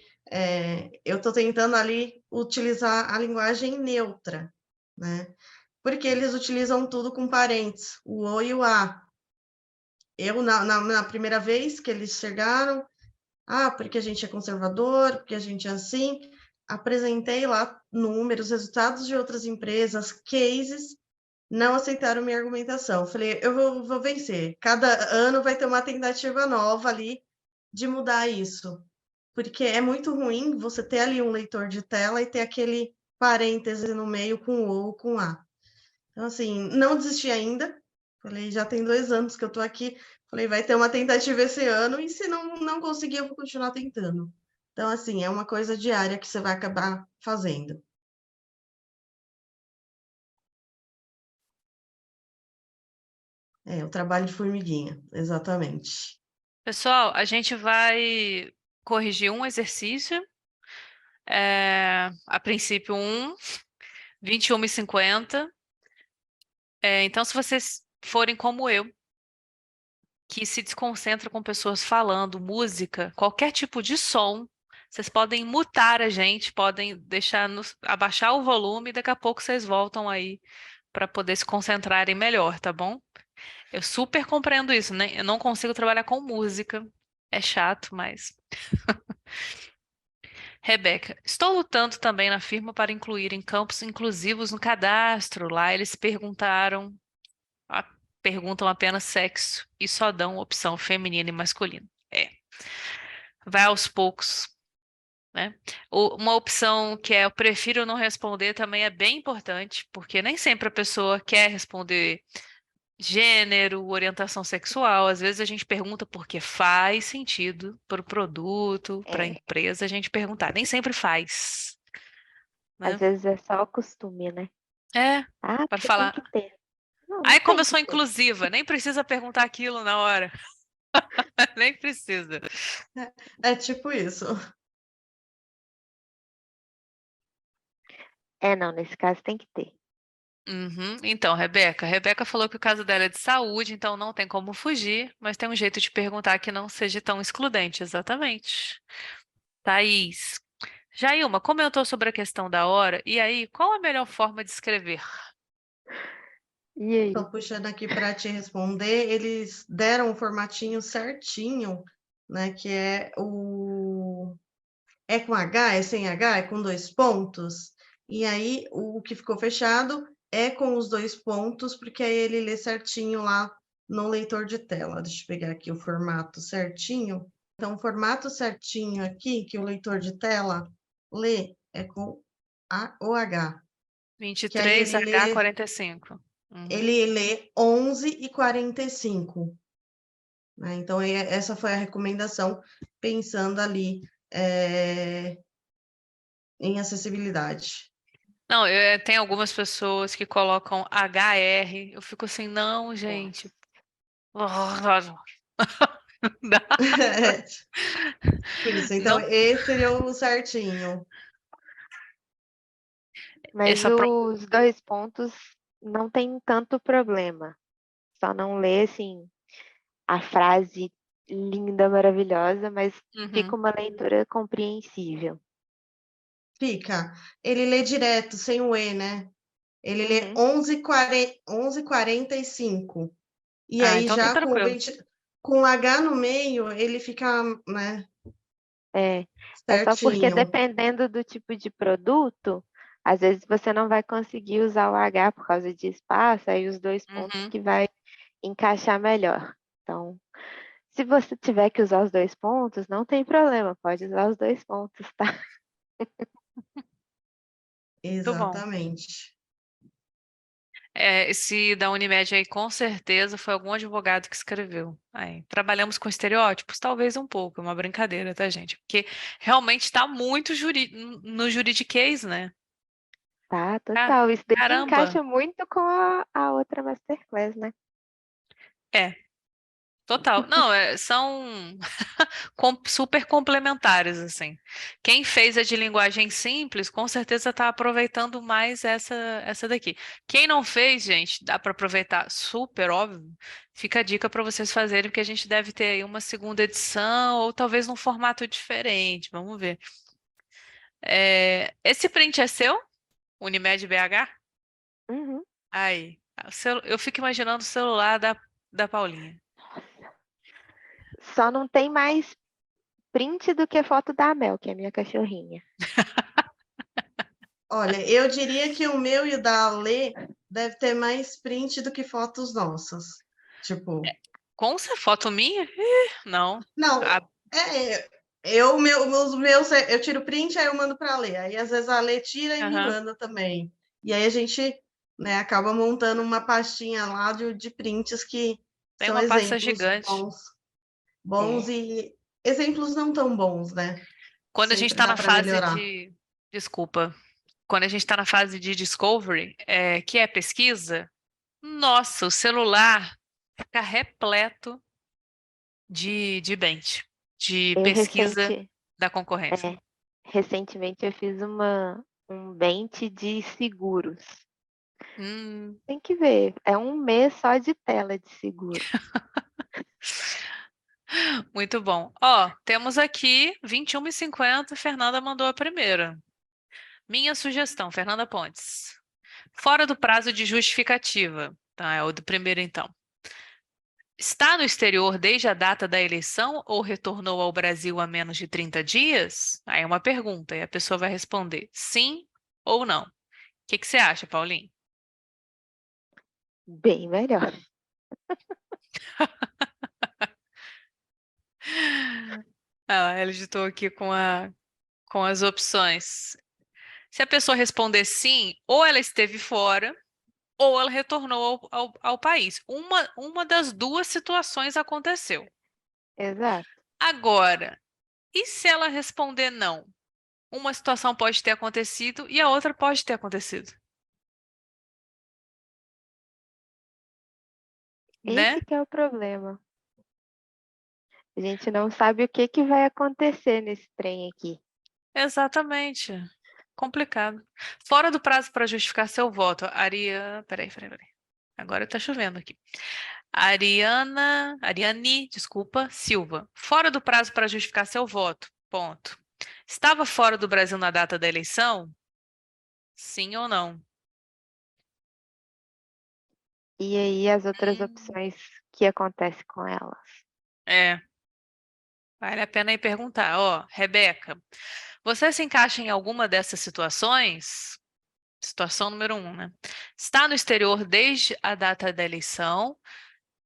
eu estou tentando ali utilizar a linguagem neutra, né? Porque eles utilizam tudo com parênteses, o o e o a. Eu, na primeira vez que eles chegaram, porque a gente é conservador, porque a gente é assim, apresentei lá números, resultados de outras empresas, cases, não aceitaram minha argumentação. Falei, eu vou vencer. Cada ano vai ter uma tentativa nova ali de mudar isso. Porque é muito ruim você ter ali um leitor de tela e ter aquele parêntese no meio com o ou com a. Então, assim, não desisti ainda. Falei, já tem 2 anos que eu estou aqui. Falei, vai ter uma tentativa esse ano, e se não conseguir, eu vou continuar tentando. Então, assim, é uma coisa diária que você vai acabar fazendo. É o trabalho de formiguinha, exatamente. Pessoal, a gente vai corrigir um exercício. A princípio, 21h50. Então, se vocês forem como eu, que se desconcentra com pessoas falando, música, qualquer tipo de som, vocês podem mutar a gente, podem abaixar o volume e daqui a pouco vocês voltam aí para poder se concentrarem melhor, tá bom? Eu super compreendo isso, né? Eu não consigo trabalhar com música. É chato, mas. Rebeca, estou lutando também na firma para incluírem campos inclusivos no cadastro. Lá eles perguntam apenas sexo e só dão opção feminina e masculina. Vai aos poucos, né? Uma opção que é eu prefiro não responder também é bem importante, porque nem sempre a pessoa quer responder gênero, orientação sexual. Às vezes a gente pergunta porque faz sentido para o produto, para a empresa, a gente perguntar. Nem sempre faz, né? Às vezes é só o costume, né? Para Porque falar. tem que ter. Não, Aí, não como tem eu que sou ter. inclusiva, nem precisa perguntar aquilo na hora. Nem precisa. É tipo isso. Não, nesse caso tem que ter. Então, Rebeca falou que o caso dela é de saúde, então não tem como fugir, mas tem um jeito de perguntar que não seja tão excludente, exatamente. Thaís, Jailma comentou sobre a questão da hora, e aí, qual a melhor forma de escrever? E aí? Estou puxando aqui para te responder. Eles deram um formatinho certinho, né? Que é é com H, é sem H, é com 2 pontos. E aí, o que ficou fechado é com os 2 pontos, porque aí ele lê certinho lá no leitor de tela. Deixa eu pegar aqui o formato certinho. Então, o formato certinho aqui, que o leitor de tela lê, é com o H. Que aí 23H45. ele lê 11h45. Né? Então, essa foi a recomendação, pensando ali em acessibilidade. Não, tem algumas pessoas que colocam HR, eu fico assim, não, gente. Dá. Isso, então, Não, esse seria o certinho. Mas os 2 pontos não tem tanto problema. Só não lê, assim, a frase linda, maravilhosa, mas fica uma leitura compreensível. Fica. Ele lê direto, sem o E, né? Ele lê 11h45. E aí, então tá já tranquilo. com H no meio, ele fica, né? É só porque Certinho. dependendo do tipo de produto, às vezes você não vai conseguir usar o H por causa de espaço, aí os 2 pontos que vai encaixar melhor. Então, se você tiver que usar os 2 pontos, não tem problema, pode usar os 2 pontos, tá? Exatamente. Esse da Unimed aí, com certeza, foi algum advogado que escreveu. Aí, trabalhamos com estereótipos? Talvez um pouco, é uma brincadeira, tá, gente? Porque realmente está muito no juridiquês, né? Tá, total. Isso daí Caramba! encaixa muito com a outra Masterclass, né? Total. Não, são super complementares, assim. Quem fez a de linguagem simples, com certeza está aproveitando mais essa daqui. Quem não fez, gente, dá para aproveitar super, óbvio. Fica a dica para vocês fazerem, porque a gente deve ter aí uma segunda edição, ou talvez num formato diferente. Vamos ver. Esse print é seu? Unimed BH? Uhum. Aí. Eu fico imaginando o celular da Paulinha. Só não tem mais print do que foto da Mel, que é a minha cachorrinha. Olha, eu diria que o meu e o da Ale deve ter mais print do que fotos nossas. Tipo. Com foto minha? Não. Não, os meus, eu tiro print, aí eu mando para a Lê. Aí, às vezes, a Lê tira e me manda também. E aí a gente, né, acaba montando uma pastinha lá de prints que Tem são uma pasta exemplos gigante. bons e exemplos não tão bons, né? Quando a gente Sempre está dá na para fase melhorar. de. Desculpa. Quando a gente está na fase de discovery, que é pesquisa, nossa, o celular fica repleto de bench, de Eu pesquisa da concorrência. recentemente eu fiz um bench de seguros. Tem que ver, é um mês só de tela de seguro. Muito bom. Ó, temos aqui 21h50, Fernanda mandou a primeira. Minha sugestão, Fernanda Pontes. Fora do prazo de justificativa. Tá, é o do primeiro, então. Está no exterior desde a data da eleição ou retornou ao Brasil há menos de 30 dias? Aí é uma pergunta e a pessoa vai responder sim ou não. O que você acha, Paulinho? Bem melhor. Ela digitou aqui com as opções. Se a pessoa responder sim, ou ela esteve fora, ou ela retornou ao país. Uma das duas situações aconteceu. Exato. Agora, e se ela responder não? Uma situação pode ter acontecido e a outra pode ter acontecido. Né? Esse que é o problema. A gente não sabe o que vai acontecer nesse trem aqui. Exatamente. Complicado. Fora do prazo para justificar seu voto, Peraí. Agora tá chovendo aqui. Ariane, desculpa, Silva. Fora do prazo para justificar seu voto. Ponto. Estava fora do Brasil na data da eleição? Sim ou não? E aí as outras opções que acontece com elas? Vale a pena aí perguntar. Ó, Rebeca, você se encaixa em alguma dessas situações? Situação número 1, né? Está no exterior desde a data da eleição,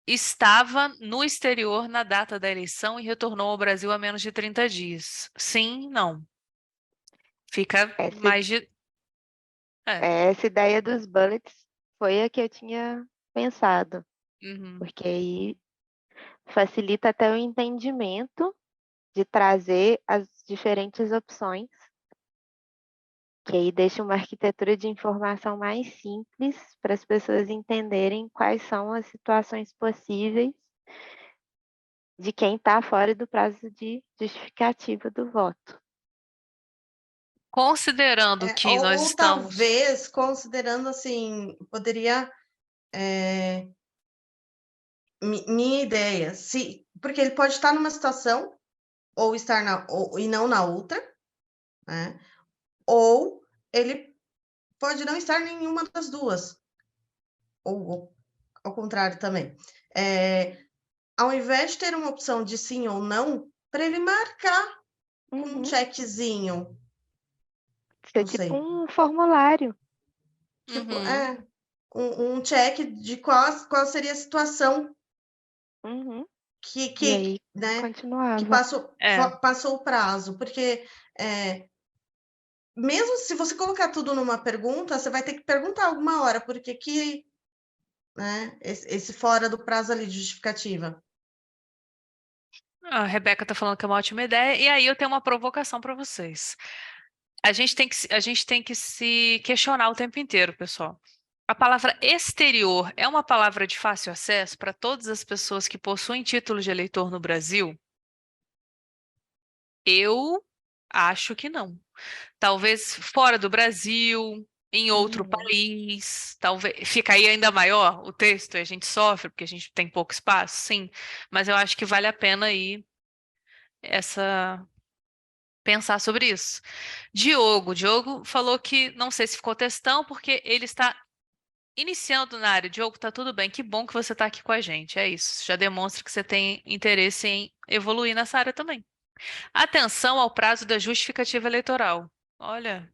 estava no exterior na data da eleição e retornou ao Brasil há menos de 30 dias. Sim, não. Fica Essa, mais de... É. essa ideia dos bullets foi a que eu tinha pensado, Uhum. porque aí facilita até o entendimento de trazer as diferentes opções, que aí deixa uma arquitetura de informação mais simples para as pessoas entenderem quais são as situações possíveis de quem está fora do prazo de justificativa do voto. Considerando que nós Ou estamos... talvez, considerando assim, poderia... minha ideia, porque ele pode estar numa situação ou estar e não na outra, né? Ou ele pode não estar em nenhuma das duas, ou ao contrário também. Ao invés de ter uma opção de sim ou não, para ele marcar com um checkzinho. Isso é Não tipo sei. um formulário. Tipo, Uhum. um check de qual seria a situação E aí, né, que continuava. passou o prazo, porque mesmo se você colocar tudo numa pergunta, você vai ter que perguntar alguma hora, porque que, né, esse fora do prazo ali de justificativa. A Rebeca está falando que é uma ótima ideia, e aí eu tenho uma provocação para vocês. A gente tem que se questionar o tempo inteiro, pessoal. A palavra exterior é uma palavra de fácil acesso para todas as pessoas que possuem título de eleitor no Brasil? Eu acho que não. Talvez fora do Brasil, em outro país, talvez fica aí ainda maior o texto e a gente sofre porque a gente tem pouco espaço, sim, mas eu acho que vale a pena aí pensar sobre isso. Diogo falou que não sei se ficou textão porque ele está iniciando na área. Diogo, tá tudo bem, que bom que você está aqui com a gente, é isso, já demonstra que você tem interesse em evoluir nessa área também. Atenção ao prazo da justificativa eleitoral. Olha,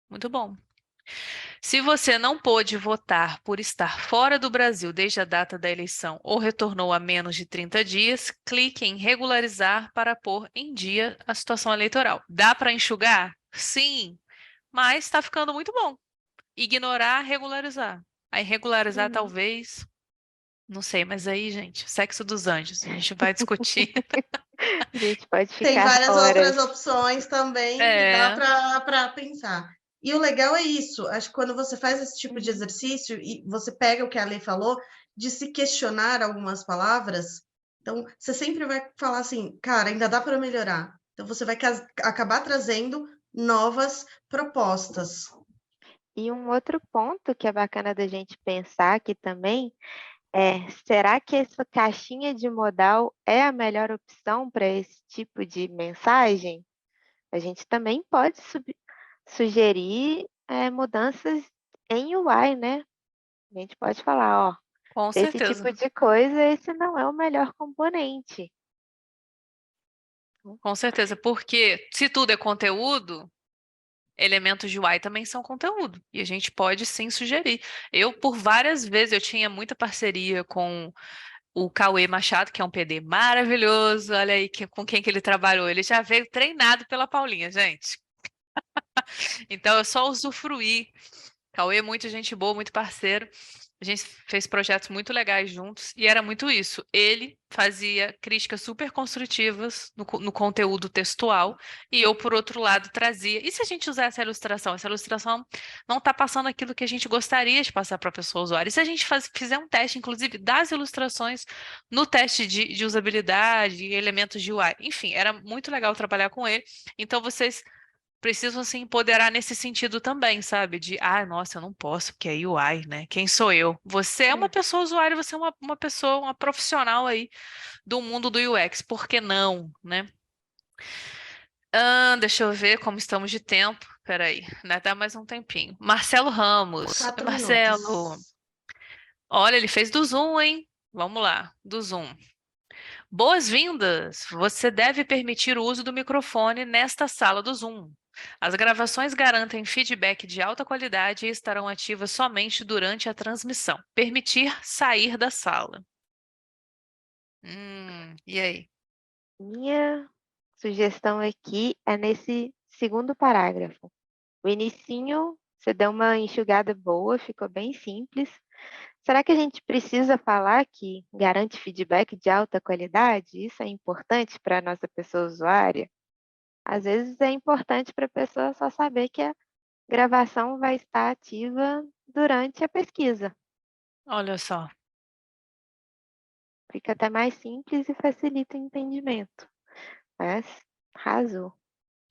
muito bom. Se você não pôde votar por estar fora do Brasil desde a data da eleição ou retornou há menos de 30 dias, clique em regularizar para pôr em dia a situação eleitoral. Dá para enxugar? Sim, mas está ficando muito bom. Ignorar, regularizar. Aí regularizar talvez, não sei, mas aí, gente, sexo dos anjos, a gente vai discutir. A gente pode Tem ficar várias horas. outras opções também que dá para pensar. E o legal é isso, acho que quando você faz esse tipo de exercício e você pega o que a Lei falou, de se questionar algumas palavras, então você sempre vai falar assim, cara, ainda dá para melhorar. Então você vai acabar trazendo novas propostas. E um outro ponto que é bacana da gente pensar aqui também é, será que essa caixinha de modal é a melhor opção para esse tipo de mensagem? A gente também pode sugerir mudanças em UI, né? A gente pode falar, ó, Com esse certeza. tipo de coisa, esse não é o melhor componente. Com certeza, porque se tudo é conteúdo, elementos de UI também são conteúdo. E a gente pode sim sugerir. Eu, por várias vezes, eu tinha muita parceria com o Cauê Machado, que é um PD maravilhoso. Olha aí com quem que ele trabalhou. Ele já veio treinado pela Paulinha, gente. Então, eu só usufruí. Cauê, muita gente boa, muito parceiro. A gente fez projetos muito legais juntos e era muito isso. Ele fazia críticas super construtivas no conteúdo textual e eu, por outro lado, trazia. E se a gente usar essa ilustração? Essa ilustração não está passando aquilo que a gente gostaria de passar para a pessoa usuária. E se a gente fizer um teste, inclusive, das ilustrações no teste de usabilidade, elementos de UI? Enfim, era muito legal trabalhar com ele. Então, vocês precisam se empoderar nesse sentido também, sabe? De, nossa, eu não posso, porque é UI, né? Quem sou eu? Você é uma pessoa usuária, você é uma pessoa, uma profissional aí do mundo do UX, por que não, né? Deixa eu ver como estamos de tempo. Peraí, ainda dá mais um tempinho. Marcelo Ramos. 4 Marcelo, minutos. olha, ele fez do Zoom, hein? Vamos lá, do Zoom. Boas-vindas! Você deve permitir o uso do microfone nesta sala do Zoom. As gravações garantem feedback de alta qualidade e estarão ativas somente durante a transmissão. Permitir sair da sala. E aí? Minha sugestão aqui é nesse segundo parágrafo. O inicinho, você deu uma enxugada boa, ficou bem simples. Será que a gente precisa falar que garante feedback de alta qualidade? Isso é importante para a nossa pessoa usuária? Às vezes é importante para a pessoa só saber que a gravação vai estar ativa durante a pesquisa. Olha só. Fica até mais simples e facilita o entendimento. Mas arrasou.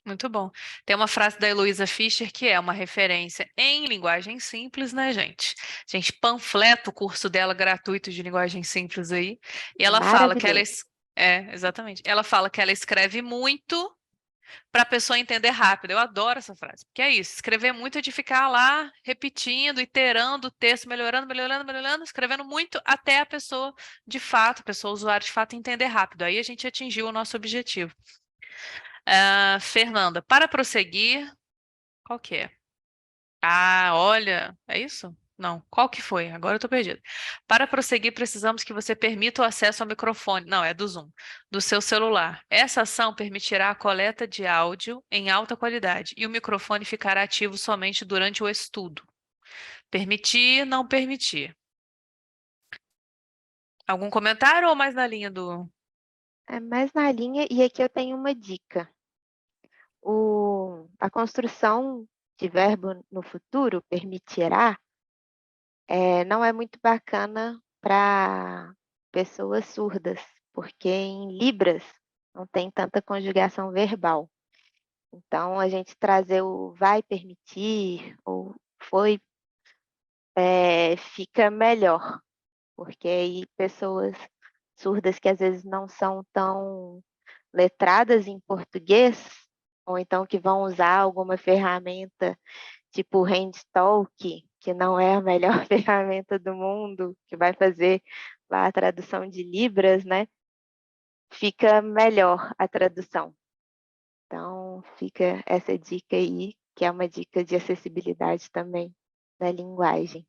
Muito bom. Tem uma frase da Heloísa Fischer que é uma referência em linguagem simples, né, gente? A gente panfleta o curso dela gratuito de linguagem simples aí. E ela fala que ela... Maravilhoso. exatamente. Ela fala que ela escreve muito para a pessoa entender rápido. Eu adoro essa frase, porque é isso. Escrever muito é de ficar lá repetindo, iterando o texto, melhorando, melhorando, melhorando, escrevendo muito até a pessoa, de fato, a pessoa, o usuário, de fato, entender rápido. Aí a gente atingiu o nosso objetivo. Fernanda, para prosseguir, qual que é? Olha, é isso? Não, qual que foi? Agora eu tô perdida. Para prosseguir, precisamos que você permita o acesso ao microfone. Não, é do Zoom, do seu celular. Essa ação permitirá a coleta de áudio em alta qualidade e o microfone ficará ativo somente durante o estudo. Permitir, não permitir. Algum comentário ou mais na linha do... É mais na linha, e aqui eu tenho uma dica. A construção de verbo no futuro, permitirá, não é muito bacana para pessoas surdas, porque em Libras não tem tanta conjugação verbal. Então, a gente trazer o vai permitir ou foi, fica melhor, porque aí pessoas surdas que às vezes não são tão letradas em português, ou então que vão usar alguma ferramenta tipo o HandTalk, que não é a melhor ferramenta do mundo, que vai fazer lá a tradução de Libras, né? Fica melhor a tradução. Então, fica essa dica aí, que é uma dica de acessibilidade também da linguagem.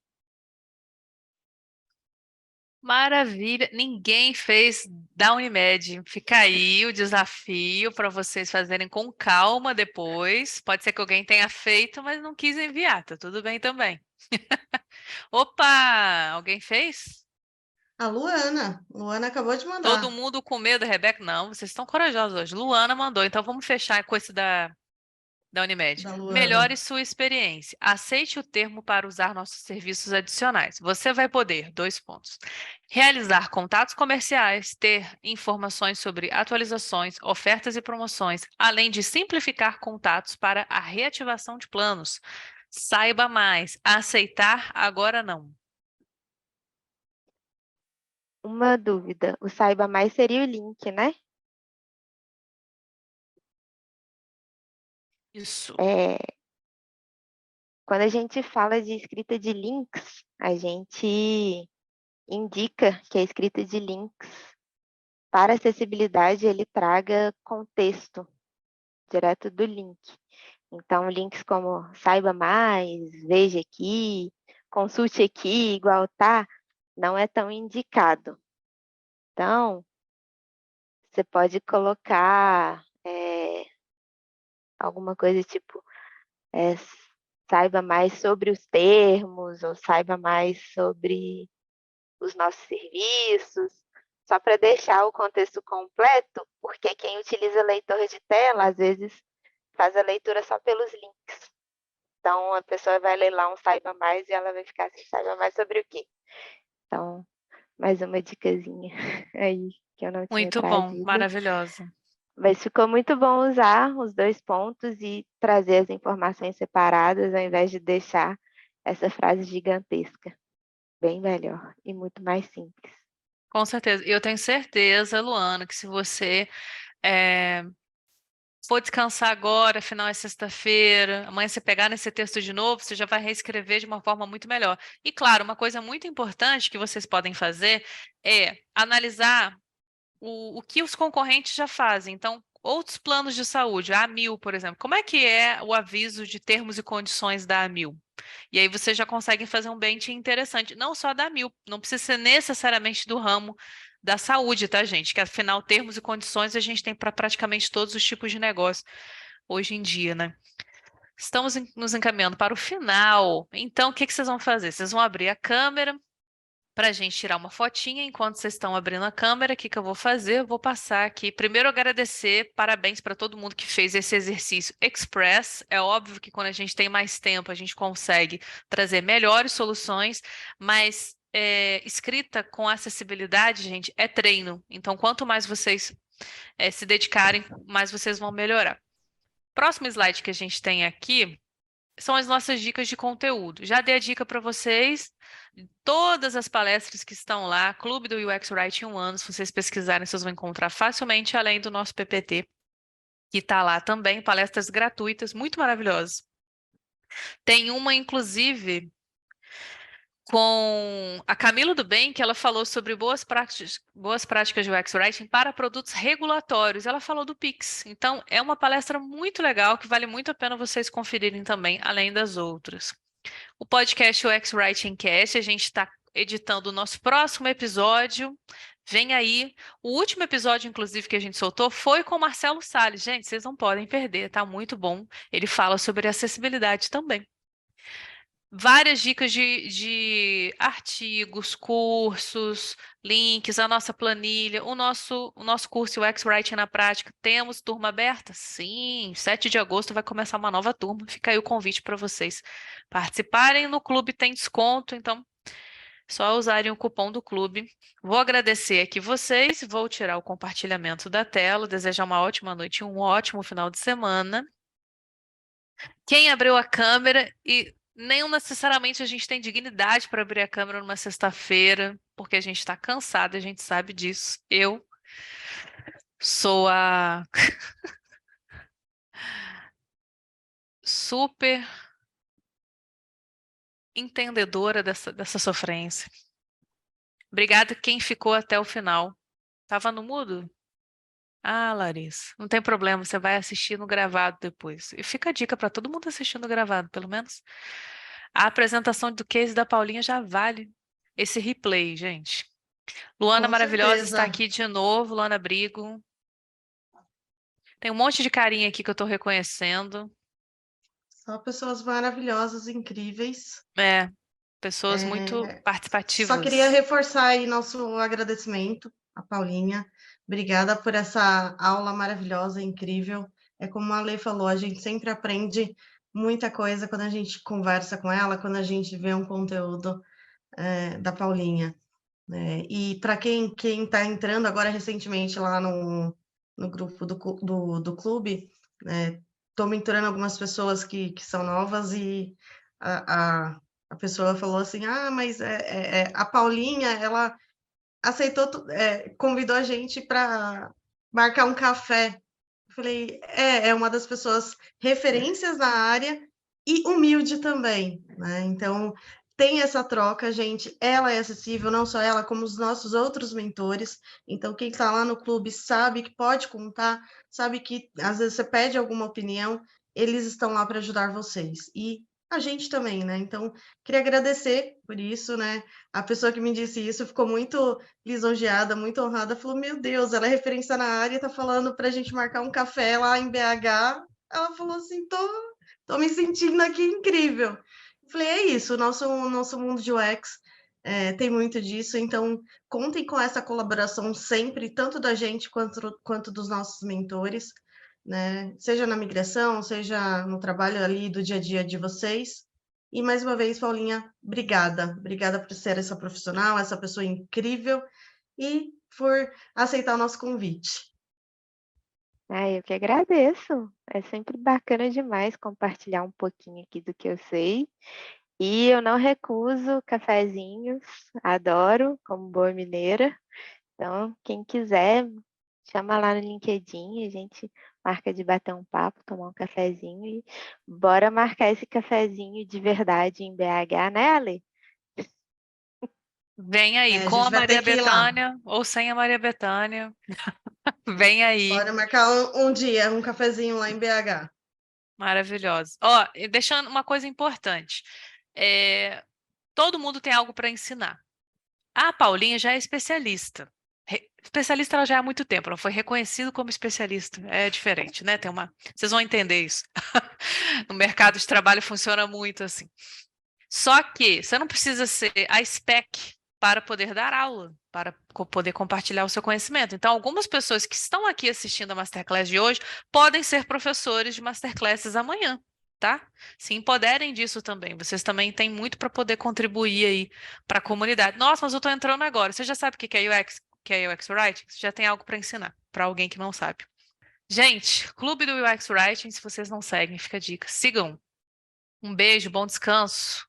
Maravilha, ninguém fez da Unimed. Fica aí o desafio para vocês fazerem com calma depois. Pode ser que alguém tenha feito, mas não quis enviar, tá tudo bem também. Opa, alguém fez? A Luana. Luana acabou de Todo mandar. mundo com medo, Rebeca? Não, vocês estão corajosos hoje. Luana mandou, então vamos fechar com esse da Unimed. Da Melhore Luana. sua experiência. Aceite o termo para usar nossos serviços adicionais. Você vai poder, 2 pontos, realizar contatos comerciais, ter informações sobre atualizações, ofertas e promoções, além de simplificar contatos para a reativação de planos. Saiba mais. Aceitar, agora não. Uma dúvida, o saiba mais seria o link, né? Isso. Quando a gente fala de escrita de links, a gente indica que a escrita de links para acessibilidade ele traga contexto direto do link. Então, links como saiba mais, veja aqui, consulte aqui, igual tá, não é tão indicado. Então, você pode colocar alguma coisa tipo saiba mais sobre os termos, ou saiba mais sobre os nossos serviços, só para deixar o contexto completo, porque quem utiliza leitor de tela, às vezes, faz a leitura só pelos links. Então, a pessoa vai ler lá um saiba mais e ela vai ficar assim, saiba mais sobre o quê? Então, mais uma dicasinha aí que eu não tinha Muito bom, trazido. maravilhosa. Mas ficou muito bom usar os 2 pontos e trazer as informações separadas, ao invés de deixar essa frase gigantesca. Bem melhor e muito mais simples. Com certeza. E eu tenho certeza, Luana, que se você for descansar agora, afinal é sexta-feira, amanhã você pegar nesse texto de novo, você já vai reescrever de uma forma muito melhor. E claro, uma coisa muito importante que vocês podem fazer é analisar o que os concorrentes já fazem. Então, Outros planos de saúde, a Amil, por exemplo. Como é que é o aviso de termos e condições da Amil? E aí vocês já conseguem fazer um benching interessante, não só da Amil, não precisa ser necessariamente do ramo da saúde, tá, gente? Que afinal, termos e condições a gente tem para praticamente todos os tipos de negócio hoje em dia, né? Estamos nos encaminhando para o final. Então, o que que vocês vão fazer? Vocês vão abrir a câmera para a gente tirar uma fotinha. Enquanto vocês estão abrindo a câmera, o que que eu vou fazer? Eu vou passar aqui. Primeiro, agradecer, parabéns para todo mundo que fez esse exercício express. É óbvio que quando a gente tem mais tempo, a gente consegue trazer melhores soluções, mas escrita com acessibilidade, gente, é treino. Então, quanto mais vocês se dedicarem, mais vocês vão melhorar. Próximo slide que a gente tem aqui são as nossas dicas de conteúdo. Já dei a dica para vocês, todas as palestras que estão lá, Clube do UX Writing 1 ano, se vocês pesquisarem, vocês vão encontrar facilmente, além do nosso PPT, que está lá também, palestras gratuitas, muito maravilhosas. Tem uma, inclusive, com a Camila do Bem, que ela falou sobre boas práticas de UX Writing para produtos regulatórios. Ela falou do Pix. Então, é uma palestra muito legal, que vale muito a pena vocês conferirem também, além das outras. O podcast UX Writing Cast, a gente está editando o nosso próximo episódio. Vem aí. O último episódio, inclusive, que a gente soltou foi com o Marcelo Salles. Gente, vocês não podem perder, tá muito bom. Ele fala sobre acessibilidade também. Várias dicas de artigos, cursos, links, a nossa planilha, o nosso curso UX Writing na prática. Temos turma aberta? Sim, 7 de agosto vai começar uma nova turma. Fica aí o convite para vocês participarem. No clube tem desconto, então só usarem o cupom do clube. Vou agradecer aqui vocês, vou tirar o compartilhamento da tela, desejar uma ótima noite e um ótimo final de semana. Quem abriu a câmera e nem necessariamente a gente tem dignidade para abrir a câmera numa sexta-feira, porque a gente está cansado, a gente sabe disso. Eu sou a super entendedora dessa sofrência. Obrigada quem ficou até o final. Tava no mudo? Ah, Larissa, não tem problema, você vai assistir no gravado depois. E fica a dica para todo mundo assistir no gravado, pelo menos. A apresentação do case da Paulinha já vale esse replay, gente. Luana Com maravilhosa está certeza. aqui de novo, Luana Brigo. Tem um monte de carinha aqui que eu estou reconhecendo. Só pessoas maravilhosas, incríveis. Pessoas muito Só participativas. queria reforçar aí nosso agradecimento à Paulinha. Obrigada por essa aula maravilhosa, incrível. É como a Lê falou, a gente sempre aprende muita coisa quando a gente conversa com ela, quando a gente vê um conteúdo da Paulinha. E para quem está entrando agora recentemente lá no grupo do clube, estou mentorando algumas pessoas que são novas e a pessoa falou assim, mas a Paulinha, ela aceitou, convidou a gente para marcar um café. Eu falei, é uma das pessoas referências na área e humilde também, né? Então, tem essa troca, gente. Ela é acessível, não só ela, como os nossos outros mentores. Então, quem está lá no clube sabe que pode contar, sabe que às vezes você pede alguma opinião, eles estão lá para ajudar vocês. E a gente também, né? Então, queria agradecer por isso, né? A pessoa que me disse isso ficou muito lisonjeada, muito honrada, falou: Meu Deus, ela é referência na área, tá falando para a gente marcar um café lá em BH. Ela falou assim: tô me sentindo aqui incrível. Eu falei: é isso, o nosso mundo de UX tem muito disso, então contem com essa colaboração sempre, tanto da gente quanto dos nossos mentores, né? Seja na migração, seja no trabalho ali do dia a dia de vocês. E mais uma vez, Paulinha, obrigada. Obrigada por ser essa profissional, essa pessoa incrível e por aceitar o nosso convite. Eu que agradeço. É sempre bacana demais compartilhar um pouquinho aqui do que eu sei. E eu não recuso cafezinhos, adoro, como boa mineira. Então, quem quiser, chama lá no LinkedIn, a gente marca de bater um papo, tomar um cafezinho e bora marcar esse cafezinho de verdade em BH, né, Ale? Vem aí, A com gente a vai ter Maria que ir lá. Bethânia ou sem a Maria Bethânia. Vem aí. Bora marcar um dia, um cafezinho lá em BH. Maravilhoso. Ó, e deixando uma coisa importante. Todo mundo tem algo para ensinar. A Paulinha já é especialista. Especialista ela já é há muito tempo, ela foi reconhecida como especialista. É diferente, né? Vocês vão entender isso. No mercado de trabalho funciona muito assim. Só que você não precisa ser a spec para poder dar aula, para poder compartilhar o seu conhecimento. Então, algumas pessoas que estão aqui assistindo a Masterclass de hoje podem ser professores de Masterclasses amanhã, tá? Se empoderem disso também. Vocês também têm muito para poder contribuir aí para a comunidade. Nossa, mas eu estou entrando agora. Você já sabe o que é UX, que é UX Writing? Você já tem algo para ensinar para alguém que não sabe. Gente, Clube do UX Writing, se vocês não seguem, fica a dica. Sigam. Um beijo, bom descanso.